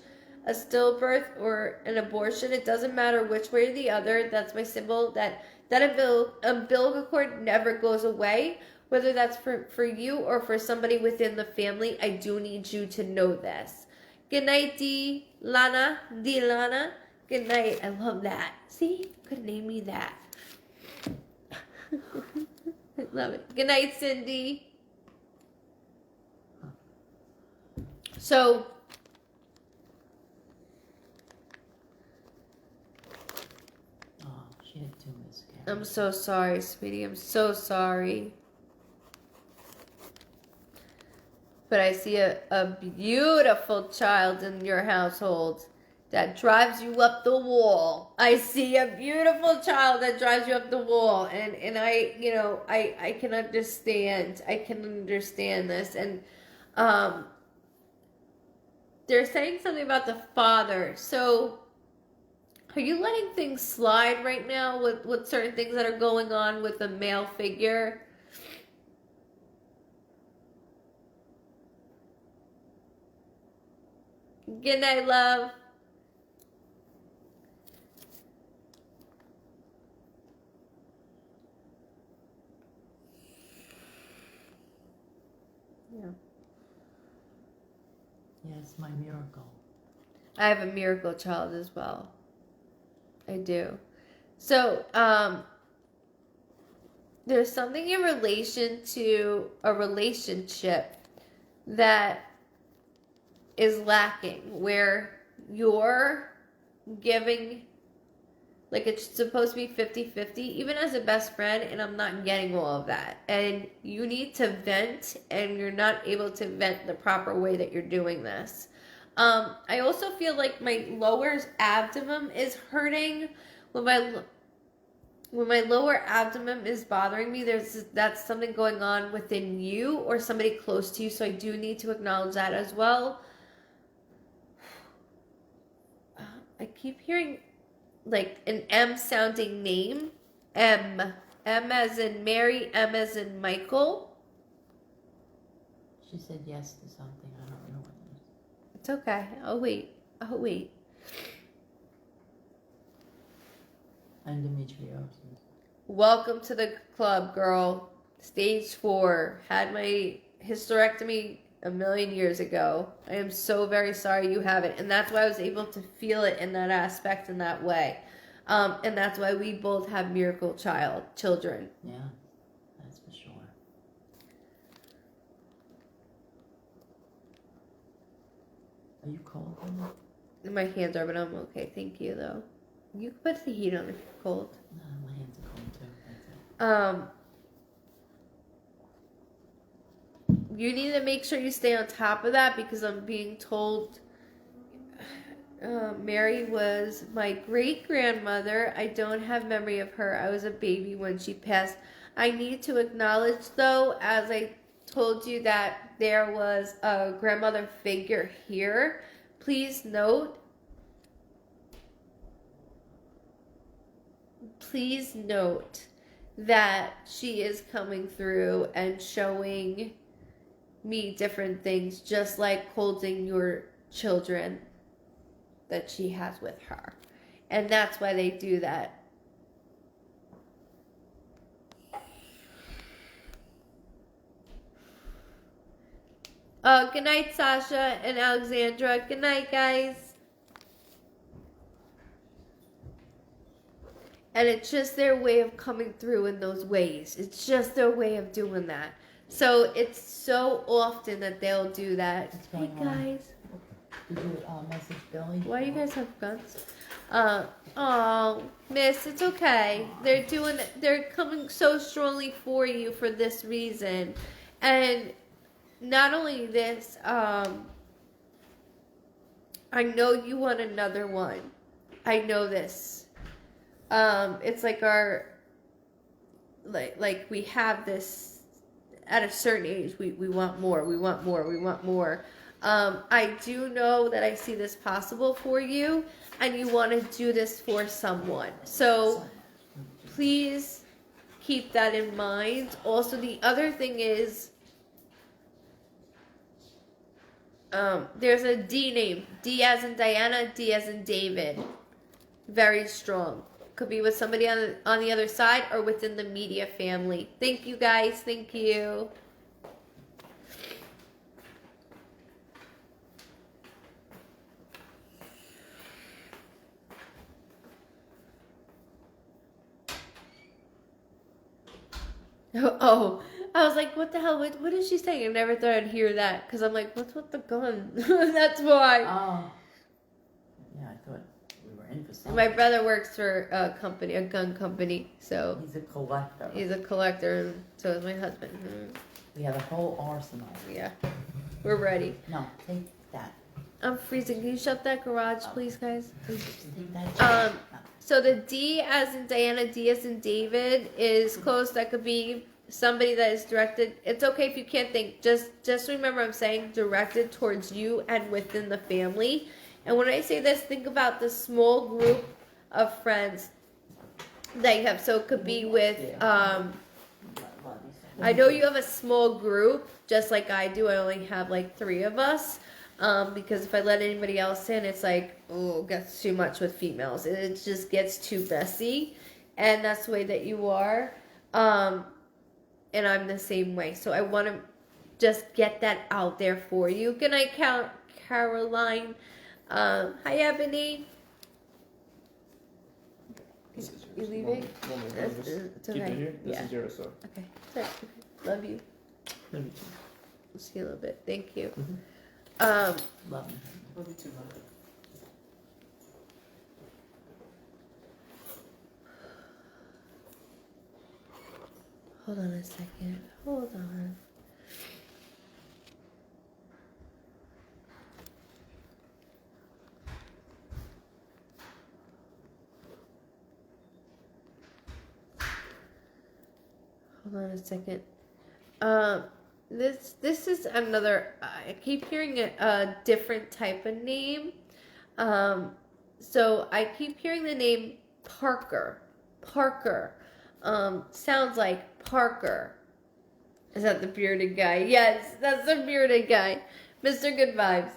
[SPEAKER 1] a stillbirth, or an abortion. It doesn't matter which way or the other. That's my symbol that umbilical cord never goes away. Whether that's for you or for somebody within the family, I do need you to know this. Good night, Lana. Good night. I love that. See? Could name me that. I love it. Good night, Cindy. So,
[SPEAKER 2] she had 2 miscarriages.
[SPEAKER 1] I'm so sorry, sweetie. I'm so sorry. But I see a beautiful child in your household that drives you up the wall. I see a beautiful child that drives you up the wall. And I, I can understand. I can understand this. And they're saying something about the father. So are you letting things slide right now with certain things that are going on with the male figure? Good night, love. Yeah.
[SPEAKER 2] Yes, my miracle.
[SPEAKER 1] I have a miracle child as well. I do. So, there's something in relation to a relationship that is lacking, where you're giving, like it's supposed to be 50-50, even as a best friend, and I'm not getting all of that. And you need to vent, and you're not able to vent the proper way that you're doing this. I also feel like my lower abdomen is hurting. When my lower abdomen is bothering me, that's something going on within you or somebody close to you, so I do need to acknowledge that as well. I keep hearing like an M sounding name. M as in Mary, M as in Michael.
[SPEAKER 2] She said yes to something. I don't know what it is.
[SPEAKER 1] It's okay. I'll wait.
[SPEAKER 2] Endometriosis.
[SPEAKER 1] Welcome to the club, girl. Stage 4. Had my hysterectomy a million years ago. I am so very sorry you have it. And that's why I was able to feel it in that aspect in that way. And that's why we both have miracle children.
[SPEAKER 2] Yeah, that's for sure. Are you cold?
[SPEAKER 1] My hands are, but I'm okay. Thank you, though. You can put the heat on if you're cold.
[SPEAKER 2] No, my hands are cold too.
[SPEAKER 1] You need to make sure you stay on top of that, because I'm being told Mary was my great grandmother. I don't have memory of her. I was a baby when she passed. I need to acknowledge, though, as I told you, that there was a grandmother figure here. Please note that she is coming through and showing me different things, just like holding your children that she has with her. And that's why they do that. Good night, Sasha and Alexandra. Good night, guys. And it's just their way of coming through in those ways. It's just their way of doing that. So it's so often that they'll do that.
[SPEAKER 2] What's
[SPEAKER 1] Hey,
[SPEAKER 2] going on?
[SPEAKER 1] guys.
[SPEAKER 2] Did you message Billy?
[SPEAKER 1] Why do you guys have guns? Oh, miss, it's okay. They're coming so strongly for you for this reason. And not only this, I know you want another one. I know this. It's like like we have this at a certain age, we want more, we want more, we want more. I do know that I see this possible for you, and you want to do this for someone. So please keep that in mind. Also, the other thing is, there's a D name. D as in Diana, D as in David. Very strong. Could be with somebody on the other side or within the media family. Thank you, guys. Thank you. Oh, I was like, what the hell? What is she saying? I never thought I'd hear that. Because I'm like, what's with the gun? That's why.
[SPEAKER 2] Oh. Yeah, I thought we were in for something.
[SPEAKER 1] My brother works for a company, a gun company. So
[SPEAKER 2] He's a collector.
[SPEAKER 1] he's a collector, and so is my husband.
[SPEAKER 2] We have a whole arsenal.
[SPEAKER 1] Yeah. We're ready.
[SPEAKER 2] No, take that.
[SPEAKER 1] I'm freezing. Can you shut that garage, please, guys?
[SPEAKER 2] Please just take that.
[SPEAKER 1] So the D as in Diana, D as in David is close. That could be somebody that is directed. It's okay if you can't think. Just remember I'm saying directed towards you and within the family. And when I say this, think about the small group of friends that you have. So it could be with, I know you have a small group, just like I do. I only have like 3 of us. Because if I let anybody else in, it's like, oh, it gets too much with females. It just gets too messy. And that's the way that you are. And I'm the same way. So I want to just get that out there for you. Good night, Caroline. Hi, Ebony.
[SPEAKER 3] This is
[SPEAKER 1] You
[SPEAKER 3] yours.
[SPEAKER 1] leaving? It's
[SPEAKER 3] Keep
[SPEAKER 1] okay.
[SPEAKER 3] it here. This
[SPEAKER 1] Yeah.
[SPEAKER 3] is yours, so.
[SPEAKER 1] Okay. Sorry. Love you.
[SPEAKER 3] Love you too.
[SPEAKER 1] We'll see you in a little bit. Thank you.
[SPEAKER 3] Mhm.
[SPEAKER 2] Love him.
[SPEAKER 3] Love you too, man.
[SPEAKER 1] Hold on a second. Hold on. Hold on a second. This is another. I keep hearing a different type of name. So I keep hearing the name Parker. Parker. Sounds like Parker. Is that the bearded guy? Yes, that's the bearded guy. Mr. Good Vibes.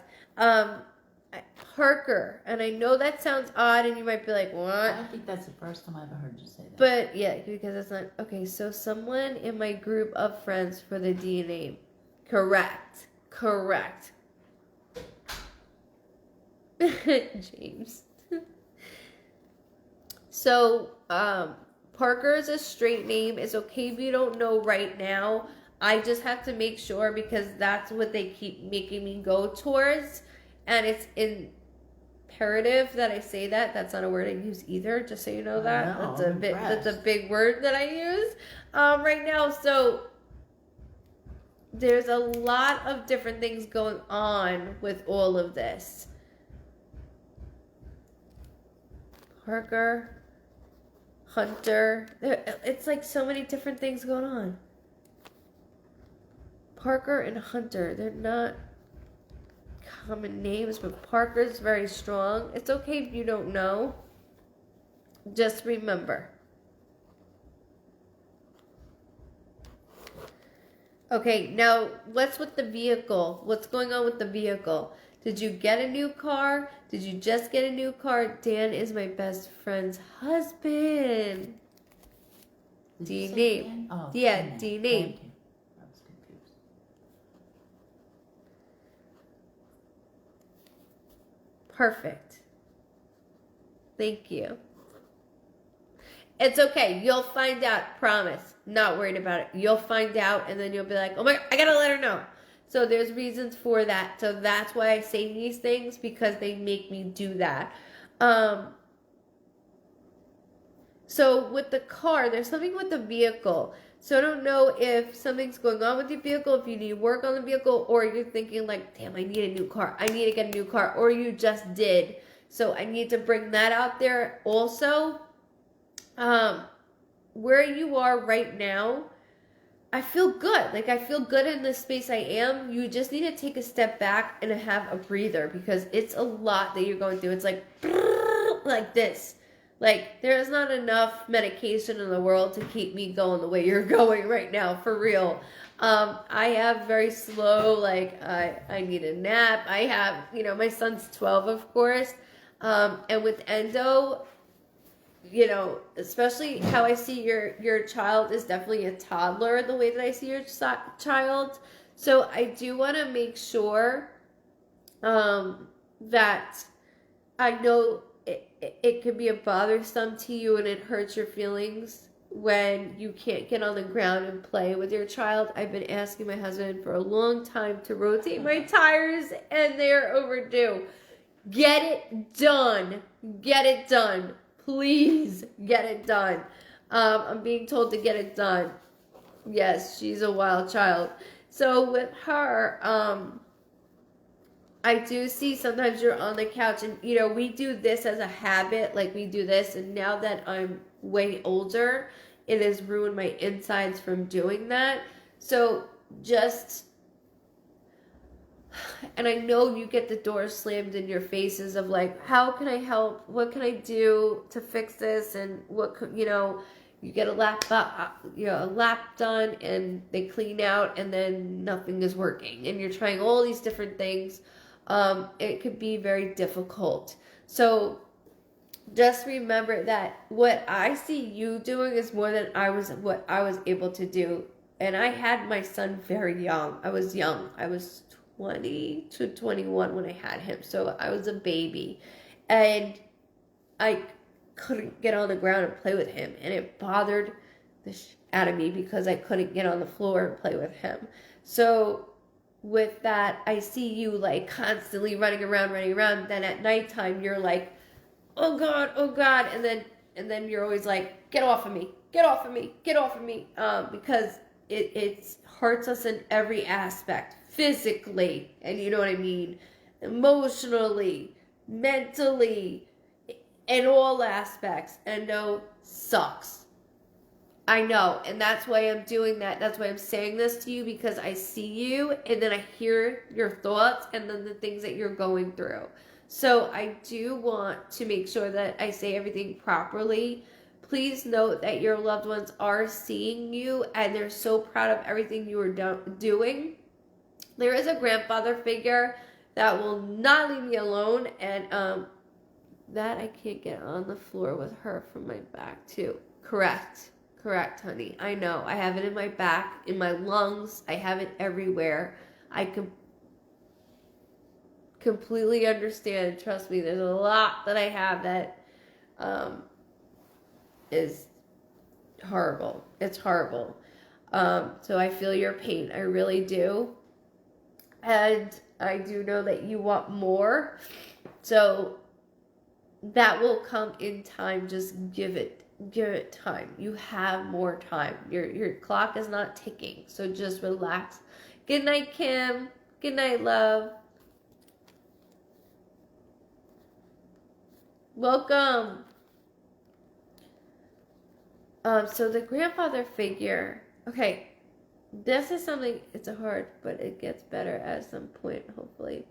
[SPEAKER 1] Parker. And I know that sounds odd and you might be like,
[SPEAKER 2] I
[SPEAKER 1] what?
[SPEAKER 2] don't think that's the first time I ever heard you say that.
[SPEAKER 1] But yeah, because it's not. Okay, so someone in my group of friends for the DNA. Correct. Correct. James. So, Parker is a straight name. It's okay if you don't know right now. I just have to make sure because that's what they keep making me go towards. And it's imperative that I say that. That's not a word I use either, just so you know that.
[SPEAKER 2] No,
[SPEAKER 1] That's a big word that I use right now. So there's a lot of different things going on with all of this. Parker, Hunter. It's like so many different things going on. Parker and Hunter, they're not common names, but Parker's very strong. It's okay if you don't know. Just remember. Okay, now what's with the vehicle? What's going on with the vehicle? Did you get a new car? Did you just get a new car? Dan is my best friend's husband.
[SPEAKER 2] Did
[SPEAKER 1] Do
[SPEAKER 2] you
[SPEAKER 1] you
[SPEAKER 2] say
[SPEAKER 1] name?
[SPEAKER 2] Dan? Oh,
[SPEAKER 1] Yeah,
[SPEAKER 2] Dan.
[SPEAKER 1] do you name?
[SPEAKER 2] Thank you. I was confused.
[SPEAKER 1] Perfect. Thank you. It's okay. You'll find out. Promise. Not worried about it. You'll find out, and then you'll be like, oh my, I gotta let her know. So there's reasons for that. So that's why I say these things, because they make me do that. So with the car, there's something with the vehicle. So I don't know if something's going on with your vehicle, if you need work on the vehicle, or you're thinking like, damn, I need a new car. I need to get a new car, or you just did. So I need to bring that out there also. Where you are right now, I feel good. Like, I feel good in the space I am. You just need to take a step back and have a breather, because it's a lot that you're going through. It's like this. Like, there's not enough medication in the world to keep me going the way you're going right now, for real. I have very slow, like, I need a nap. I have, my son's 12, of course. And with endo, especially how I see your child is definitely a toddler, the way that I see your child. So I do want to make sure that I know it could be a bothersome to you, and it hurts your feelings when you can't get on the ground and play with your child. I've been asking my husband for a long time to rotate my tires, and they're overdue. Get it done. Get it done. Please get it done. I'm being told to get it done. Yes, she's a wild child. So with her, I do see sometimes you're on the couch, and we do this as a habit, like we do this, and now that I'm way older, it has ruined my insides from doing that. So and I know you get the door slammed in your faces of like, how can I help? What can I do to fix this? And what could, you get a lap done, and they clean out, and then nothing is working, and you're trying all these different things. It could be very difficult. So just remember that what I see you doing is more than what I was able to do. And I had my son very young. I was young. I was 20 to 21 when I had him. So I was a baby, and I couldn't get on the ground and play with him. And it bothered the shit out of me, because I couldn't get on the floor and play with him. So with that, I see you like constantly running around. Then at nighttime, you're like, oh God. And then you're always like, get off of me. Because it hurts us in every aspect, physically, and you know what I mean, emotionally, mentally, in all aspects. Endo sucks. I know, and that's why I'm doing that. That's why I'm saying this to you, because I see you, and then I hear your thoughts, and then the things that you're going through. So I do want to make sure that I say everything properly. Please note that your loved ones are seeing you, and they're so proud of everything you are doing. There is a grandfather figure that will not leave me alone, and that I can't get on the floor with her from my back too. Correct, honey. I know. I have it in my back, in my lungs. I have it everywhere. I completely understand. Trust me, there's a lot that I have that is horrible. It's horrible. So I feel your pain. I really do. And I do know that you want more. So that will come in time. Just give it time. You have more time. Your clock is not ticking. So just relax. Good night, Kim. Good night, love. Welcome. So the grandfather figure. Okay, this is something. It's hard, but it gets better at some point. Hopefully,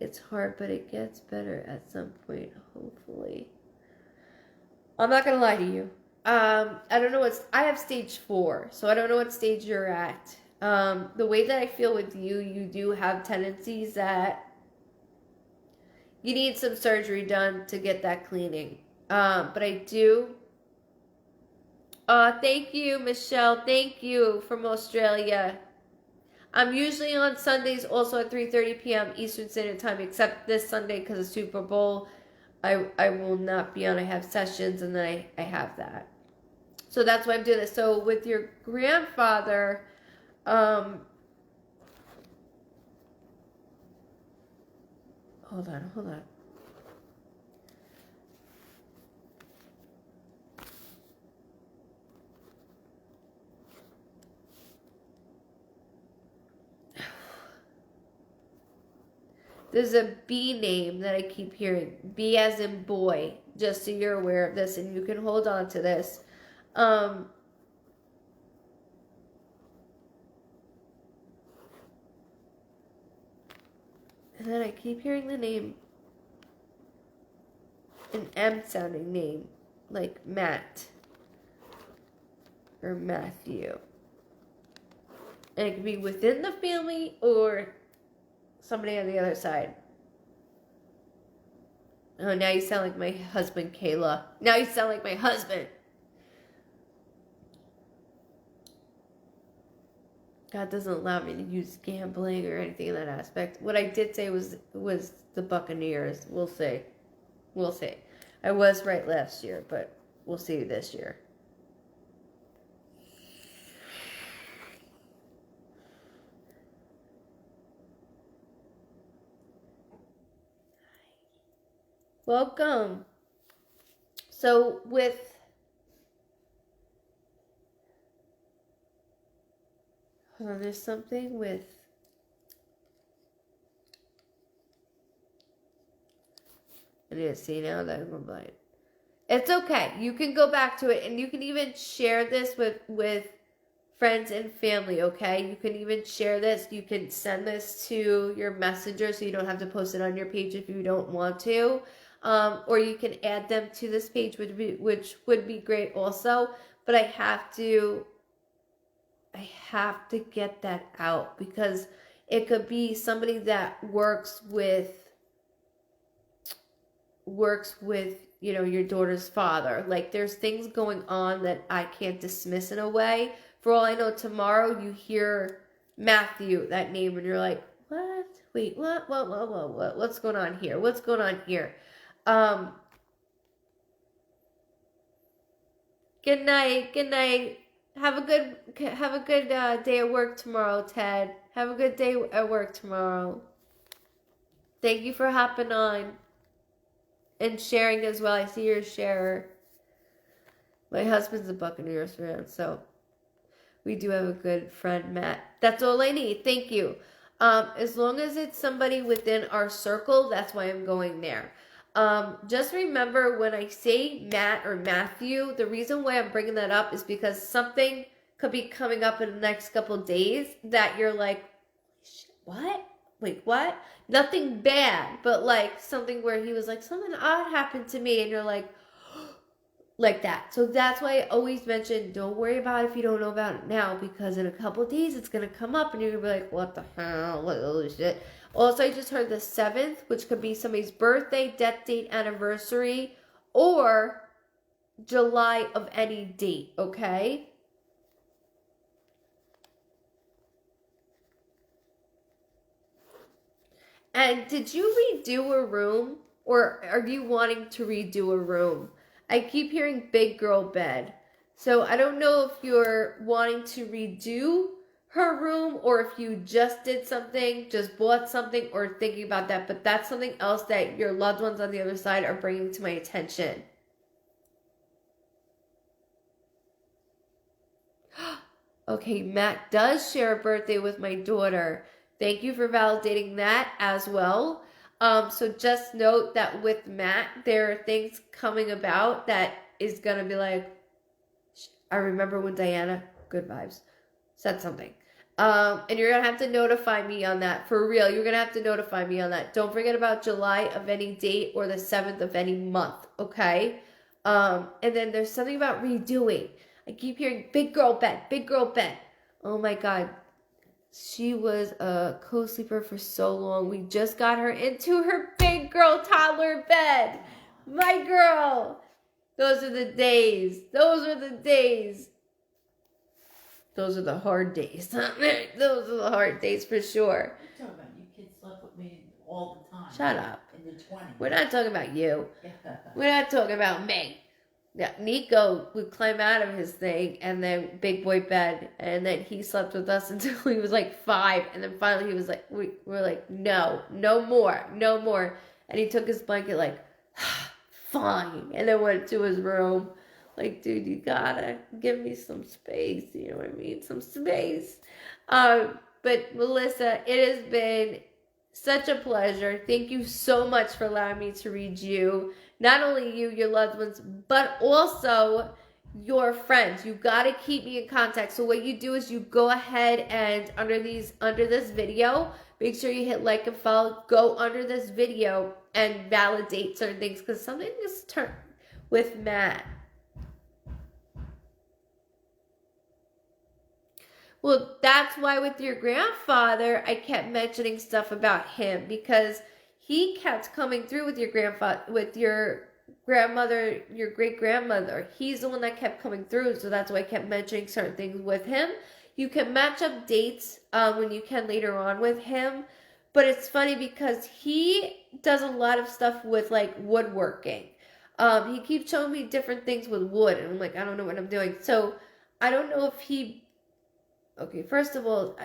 [SPEAKER 1] it's hard, but it gets better at some point. Hopefully, I'm not gonna lie to you. I don't know what's. I have stage 4, so I don't know what stage you're at. The way that I feel with you, you do have tendencies that you need some surgery done to get that cleaning. But I do. Thank you, Michelle. Thank you from Australia. I'm usually on Sundays also at 3:30 p.m. Eastern Standard Time, except this Sunday because of Super Bowl. I will not be on. I have sessions and then I have that. So that's why I'm doing this. So with your grandfather, hold on. There's a B name that I keep hearing. B as in boy. Just so you're aware of this and you can hold on to this. And then I keep hearing the name. An M sounding name. Like Matt. Or Matthew. And it could be within the family or somebody on the other side. Oh, now you sound like my husband, Kayla. Now you sound like my husband. God doesn't allow me to use gambling or anything in that aspect. What I did say was the Buccaneers. We'll see. We'll see. I was right last year, but we'll see this year. Welcome. So there's something with I need to see now that I'm blind. It's okay. You can go back to it and you can even share this with friends and family, okay? You can even share this. You can send this to your messenger so you don't have to post it on your page if you don't want to. Or you can add them to this page, which would be great also. But I have to get that out because it could be somebody that works with your daughter's father. Like there's things going on that I can't dismiss in a way. For all I know, tomorrow you hear Matthew, that name, and you're like, what? Wait, what? What's going on here? What's going on here? Good night. Have a good day at work tomorrow, Ted. Have a good day at work tomorrow. Thank you for hopping on and sharing as well. I see your share. My husband's a Buccaneers fan, so we do have a good friend, Matt. That's all I need. Thank you. As long as it's somebody within our circle, that's why I'm going there. Just remember when I say Matt or Matthew, the reason why I'm bringing that up is because something could be coming up in the next couple of days that you're like, what? Wait, what? Nothing bad, but like something where he was like, something odd happened to me, and you're like, like that. So that's why I always mention, don't worry about it if you don't know about it now, because in a couple of days it's going to come up and you're going to be like, what the hell? What the shit? Also, I just heard the 7th, which could be somebody's birthday, death date, anniversary, or July of any date, okay? And did you redo a room, or are you wanting to redo a room? I keep hearing big girl bed. So I don't know if you're wanting to redo her room or if you just did something, just bought something, or thinking about that. But that's something else that your loved ones on the other side are bringing to my attention. Okay, Matt does share a birthday with my daughter. Thank you for validating that as well. So just note that with Matt, there are things coming about that is going to be like, I remember when Diana, Good Vibes, said something. And you're going to have to notify me on that. For real, you're going to have to notify me on that. Don't forget about July of any date or the 7th of any month, okay? And then there's something about redoing. I keep hearing big girl bed, big girl bed. Oh my God. She was a co-sleeper for so long. We just got her into her big girl toddler bed. My girl. Those are the days. Those are the days. Those are the hard days. Those are the hard days for sure.
[SPEAKER 2] You're talking about you kids slept with me all the time.
[SPEAKER 1] Shut up.
[SPEAKER 2] In the 20s.
[SPEAKER 1] We're not talking about you. We're not talking about me. Yeah, Nico would climb out of his thing and then big boy bed, and then he slept with us until he was like 5, and then finally he was like, we were like, no more. And he took his blanket like, fine, and then went to his room. Like, dude, you gotta give me some space. You know what I mean? Some space. But Melissa, it has been such a pleasure. Thank you so much for allowing me to read you. Not only you, your loved ones, but also your friends. You gotta keep me in contact. So what you do is you go ahead and under this video, make sure you hit like and follow. Go under this video and validate certain things, because something is turned with Matt. Well, that's why with your grandfather, I kept mentioning stuff about him, because he kept coming through with your grandfather, with your grandmother, your great-grandmother. He's the one that kept coming through, so that's why I kept mentioning certain things with him. You can match up dates when you can later on with him, but it's funny because he does a lot of stuff with, like, woodworking. He keeps showing me different things with wood, and I'm like, I don't know what I'm doing. So I don't know if he... Okay, first of all,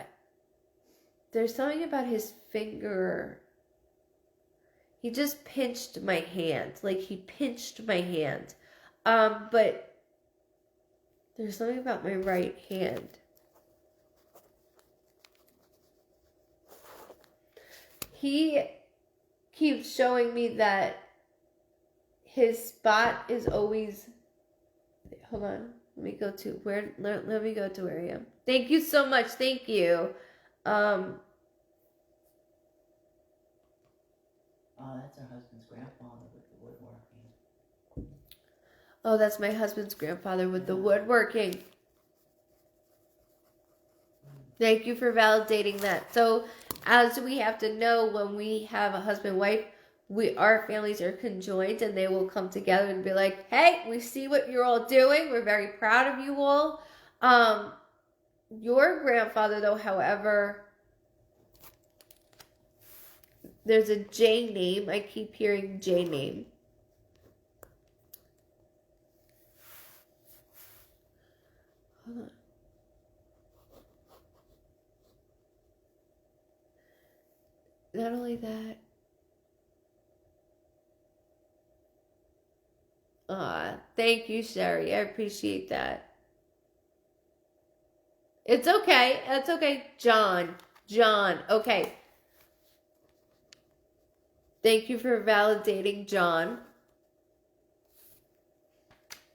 [SPEAKER 1] there's something about his finger. He just pinched my hand. Like, he pinched my hand. But there's something about my right hand. He keeps showing me that his spot is always... Hold on. Let me go to where I am. Thank you so much. Thank you.
[SPEAKER 2] Oh, that's her husband's grandfather with the woodworking.
[SPEAKER 1] Oh, that's my husband's grandfather with the woodworking. Thank you for validating that. So, as we have to know, when we have a husband-wife, our families are conjoined, and they will come together and be like, hey, we see what you're all doing. We're very proud of you all. Your grandfather, though, however, there's a J name. I keep hearing J name. Hold on. Not only that, thank you, Sherry. I appreciate that. It's okay. That's okay. John. Okay. Thank you for validating, John.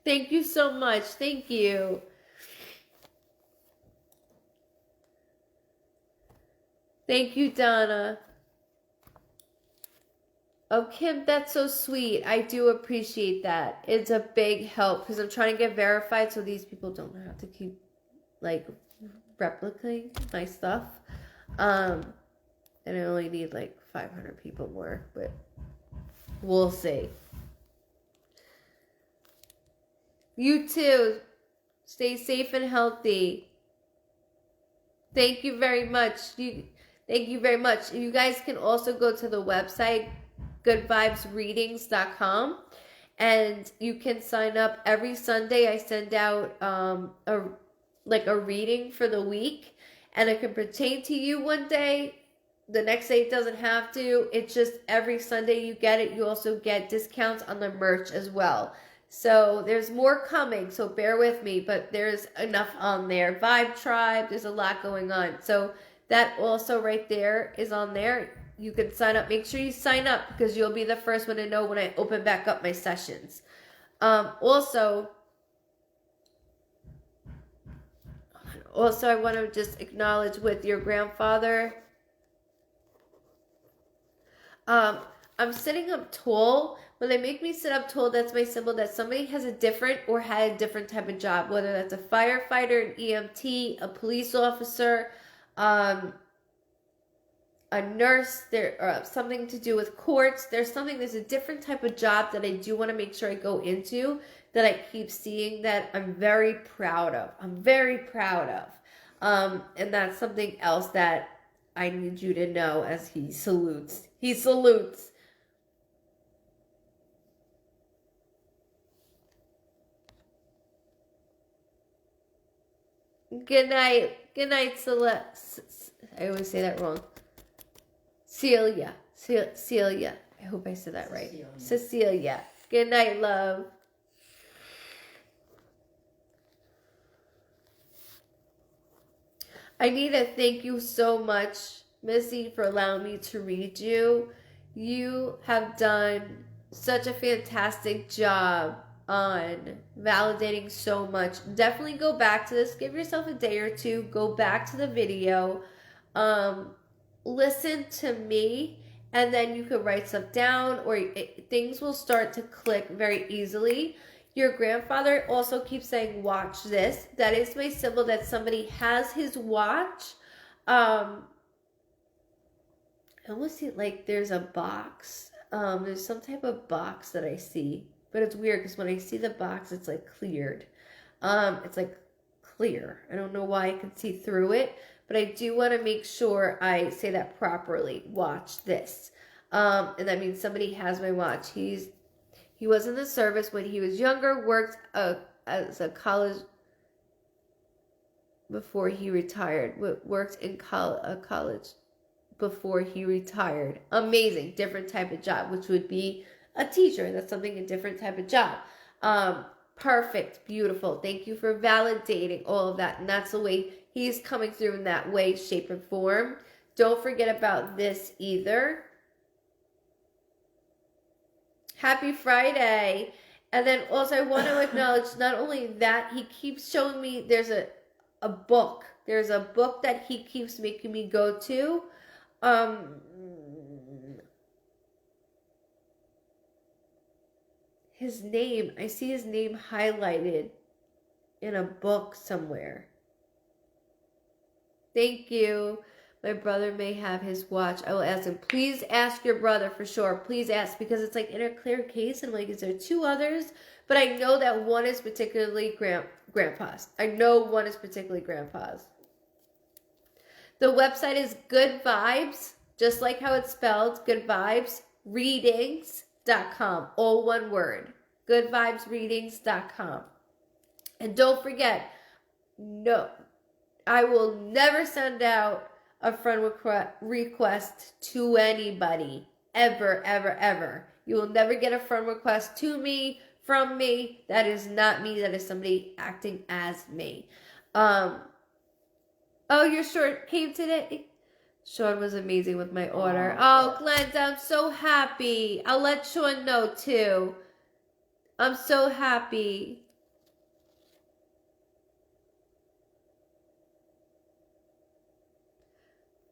[SPEAKER 1] Thank you so much. Thank you. Thank you, Donna. Oh, Kim, that's so sweet. I do appreciate that. It's a big help because I'm trying to get verified so these people don't have to keep, like, replicating my stuff. And I only need, like, 500 people more, but we'll see. You too. Stay safe and healthy. Thank you very much. Thank you very much. You guys can also go to the website, goodvibesreadings.com, and you can sign up. Every Sunday I send out a reading for the week, and it can pertain to you one day. The next day it doesn't have to. It's just every Sunday you get it. You also get discounts on the merch as well. So there's more coming, so bear with me, but there's enough on there. Vibe Tribe, there's a lot going on. So that also right there is on there. You can sign up. Make sure you sign up because you'll be the first one to know when I open back up my sessions. Also, Also, I want to just acknowledge with your grandfather. I'm sitting up tall. When they make me sit up tall, that's my symbol that somebody has a different or had a different type of job, whether that's a firefighter, an EMT, a police officer, a nurse, or something to do with courts. There's a different type of job that I do want to make sure I go into, that I keep seeing, that I'm very proud of. And that's something else that I need you to know as he salutes. He salutes. Good night, Celeste. I always say that wrong. Celia. I hope I said that right. Cecilia. Good night, love. I need to thank you so much, Missy, for allowing me to read you. You have done such a fantastic job on validating so much. Definitely go back to this. Give yourself a day or two. Go back to the video. Listen to me, and then you could write stuff down, or things will start to click very easily. Your grandfather also keeps saying, watch this. That is my symbol that somebody has his watch. I almost see like there's a box. There's some type of box that I see. But it's weird because when I see the box, it's like cleared. It's like clear. I don't know why I can see through it. But I do want to make sure I say that properly. Watch this. And that means somebody has my watch. He was in the service when he was younger, worked as a college before he retired. Worked in college before he retired. Amazing. Different type of job, which would be a teacher. That's something, a different type of job. Perfect. Beautiful. Thank you for validating all of that. And that's the way he's coming through, in that way, shape, and form. Don't forget about this either. Happy Friday. And then also I want to acknowledge not only that, he keeps showing me there's a book. There's a book that he keeps making me go to. His name, I see his name highlighted in a book somewhere. Thank you. My brother may have his watch. I will ask him. Please ask your brother for sure. Please ask, because it's like in a clear case. And I'm like, is there two others? But I know that one is particularly grandpa's. I know one is particularly grandpa's. The website is Goodvibes, just like how it's spelled. Goodvibesreadings.com. All one word. Goodvibesreadings.com. And don't forget, no, I will never send out a friend request to anybody. Ever, ever, ever. You will never get a friend request to me, from me. That is not me. That is somebody acting as me. Oh, your shirt came today? Sean was amazing with my order. Oh, Glenda, I'm so happy. I'll let Sean know too. I'm so happy.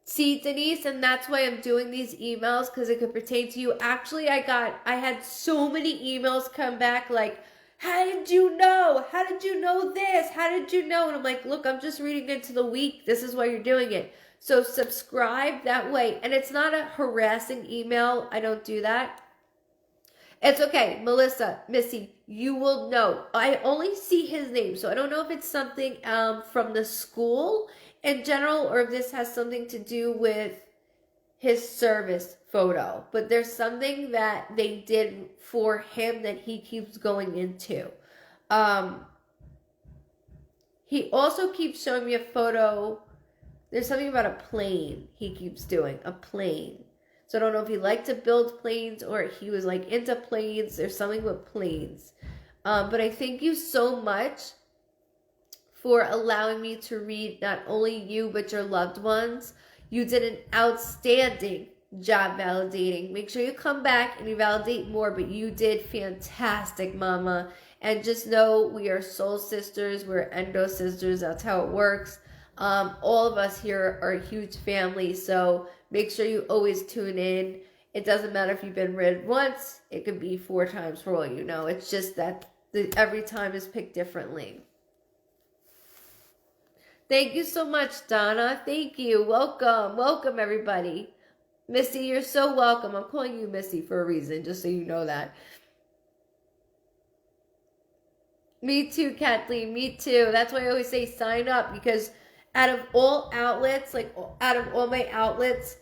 [SPEAKER 1] See, Denise, and that's why I'm doing these emails, because it could pertain to you. Actually, I had so many emails come back like, how did you know? How did you know this? How did you know? And I'm like, look, I'm just reading into the week. This is why you're doing it. So subscribe that way. And it's not a harassing email. I don't do that. It's okay. Melissa, Missy, you will know. I only see his name. So I don't know if it's something from the school in general, or if this has something to do with his service photo. But there's something that they did for him that he keeps going into. He also keeps showing me a photo. There's something about a plane he keeps doing. A plane. So I don't know if he liked to build planes or he was like into planes. There's something with planes. But I thank you so much for allowing me to read not only you, but your loved ones. You did an outstanding job validating. Make sure you come back and you validate more, but you did fantastic, Mama. And just know we are soul sisters. We're endo sisters. That's how it works. All of us here are a huge family, so make sure you always tune in. It doesn't matter if you've been read once, it could be 4 times for all you know. It's just that every time is picked differently. Thank you so much, Donna. Thank you. Welcome. Welcome, everybody. Missy, you're so welcome. I'm calling you Missy for a reason, just so you know that. Me too, Kathleen. Me too. That's why I always say sign up, because out of all outlets, like out of all my outlets,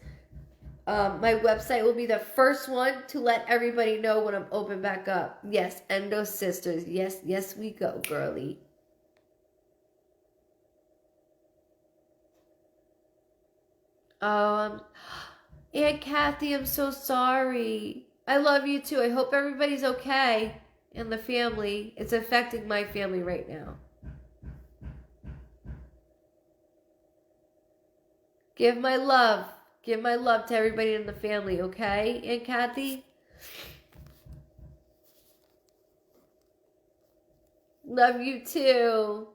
[SPEAKER 1] my website will be the first one to let everybody know when I'm open back up. Yes, Endo Sisters. Yes, yes, we go, girly. Aunt Kathy, I'm so sorry. I love you too. I hope everybody's okay in the family. It's affecting my family right now. Give my love. Give my love to everybody in the family, okay, Aunt Kathy? Love you too.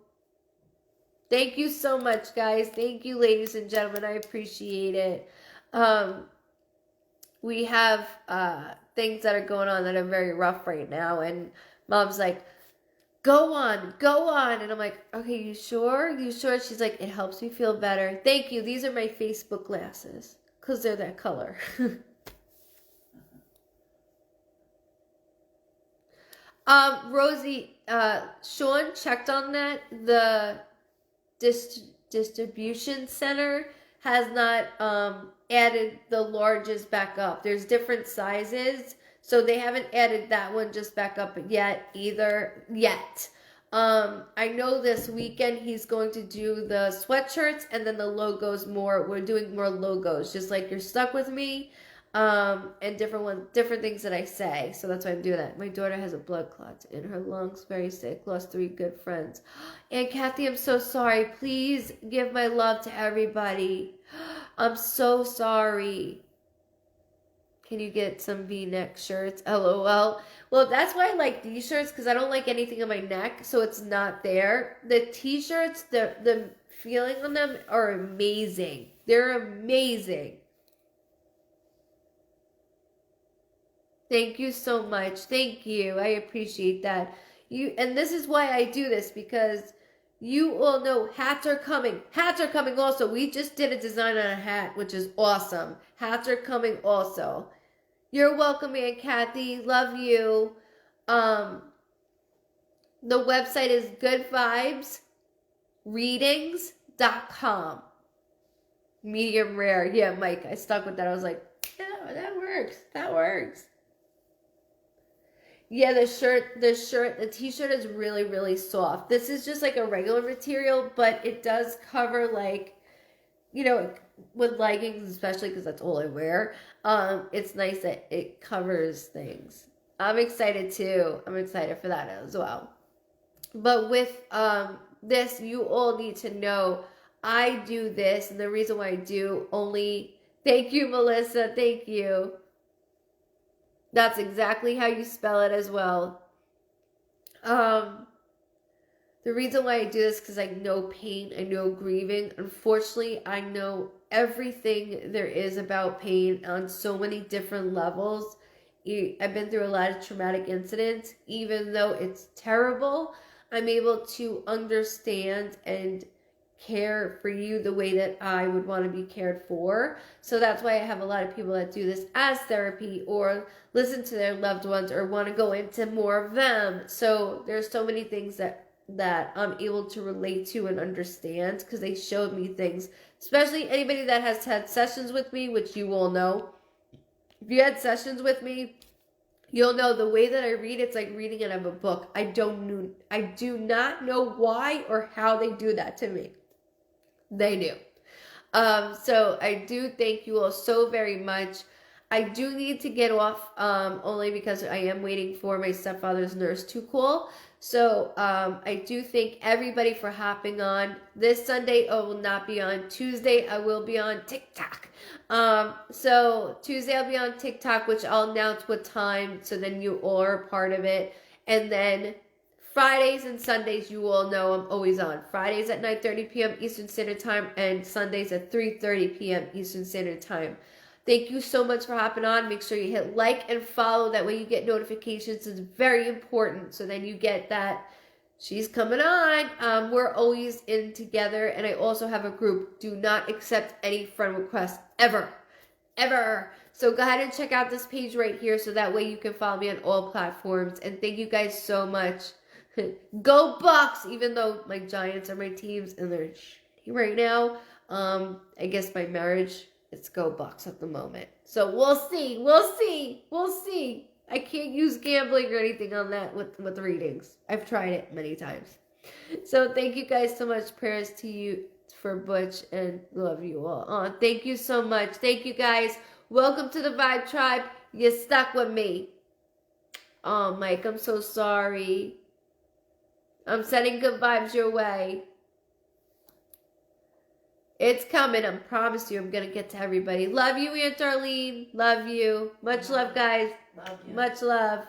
[SPEAKER 1] Thank you so much, guys. Thank you, ladies and gentlemen. I appreciate it. We have things that are going on that are very rough right now, and Mom's like, go on. And I'm like, okay, you sure? You sure? She's like, it helps me feel better. Thank you. These are my Facebook glasses, because they're that color. Rosie, Sean checked on that. The distribution center has not added the larges back up. There's different sizes, so they haven't added that one just back up yet. I know this weekend he's going to do the sweatshirts and then the logos more. We're doing more logos, just like You're Stuck With Me, and different things that I say. So that's why I'm doing that. My daughter has a blood clot in her lungs, very sick, lost 3 good friends. And Kathy, I'm so sorry. Please give my love to everybody. I'm so sorry. Can you get some V-neck shirts? LOL. Well, that's why I like these shirts, because I don't like anything on my neck, so it's not there. The t-shirts, the feeling on them are amazing. They're amazing. Thank you so much. Thank you. I appreciate that. And this is why I do this, because you all know hats are coming. Hats are coming also. We just did a design on a hat, which is awesome. Hats are coming also. You're welcome, Aunt Kathy. Love you. The website is goodvibesreadings.com. Medium rare. Yeah, Mike, I stuck with that. I was like, yeah, that works. That works. Yeah, the t-shirt is really, really soft. This is just like a regular material, but it does cover, like, you know, with leggings, especially because that's all I wear. It's nice that it covers things. I'm excited too. I'm excited for that as well. But with this, you all need to know I do this, and the reason why I do only. Thank you, Melissa. Thank you. That's exactly how you spell it as well. The reason why I do this is because I know pain, I know grieving. Unfortunately, I know everything there is about pain on so many different levels. I've been through a lot of traumatic incidents. Even though it's terrible, I'm able to understand and care for you the way that I would want to be cared for. So that's why I have a lot of people that do this as therapy, or listen to their loved ones, or want to go into more of them. So there's so many things that I'm able to relate to and understand, because they showed me things, especially anybody that has had sessions with me, which you all know. If you had sessions with me, you'll know the way that I read, it's like reading out of a book. I do not know why or how they do that to me. They do. So I do thank you all so very much. I do need to get off, only because I am waiting for my stepfather's nurse to call. So I do thank everybody for hopping on. This Sunday I will not be on. Tuesday I will be on TikTok. So Tuesday I'll be on TikTok, which I'll announce what time, so then you all are part of it. And then Fridays and Sundays, you all know I'm always on. Fridays at 9:30 p.m. Eastern Standard Time and Sundays at 3:30 p.m. Eastern Standard Time. Thank you so much for hopping on. Make sure you hit like and follow. That way you get notifications. It's very important. So then you get that she's coming on. We're always in together. And I also have a group. Do not accept any friend requests ever. Ever. So go ahead and check out this page right here. So that way you can follow me on all platforms. And thank you guys so much. Go Bucks! Even though my Giants are my teams and they're shitty right now. I guess my marriage, it's go Bucks at the moment. So we'll see. We'll see. We'll see. I can't use gambling or anything on that with the readings. I've tried it many times. So thank you guys so much. Prayers to you for Butch and love you all. Thank you so much. Thank you guys. Welcome to the Vibe Tribe. You stuck with me. Oh, Mike, I'm so sorry. I'm sending good vibes your way. It's coming. I promise you I'm going to get to everybody. Love you, Aunt Darlene. Love you. Much love, guys.
[SPEAKER 2] Love you.
[SPEAKER 1] Much love.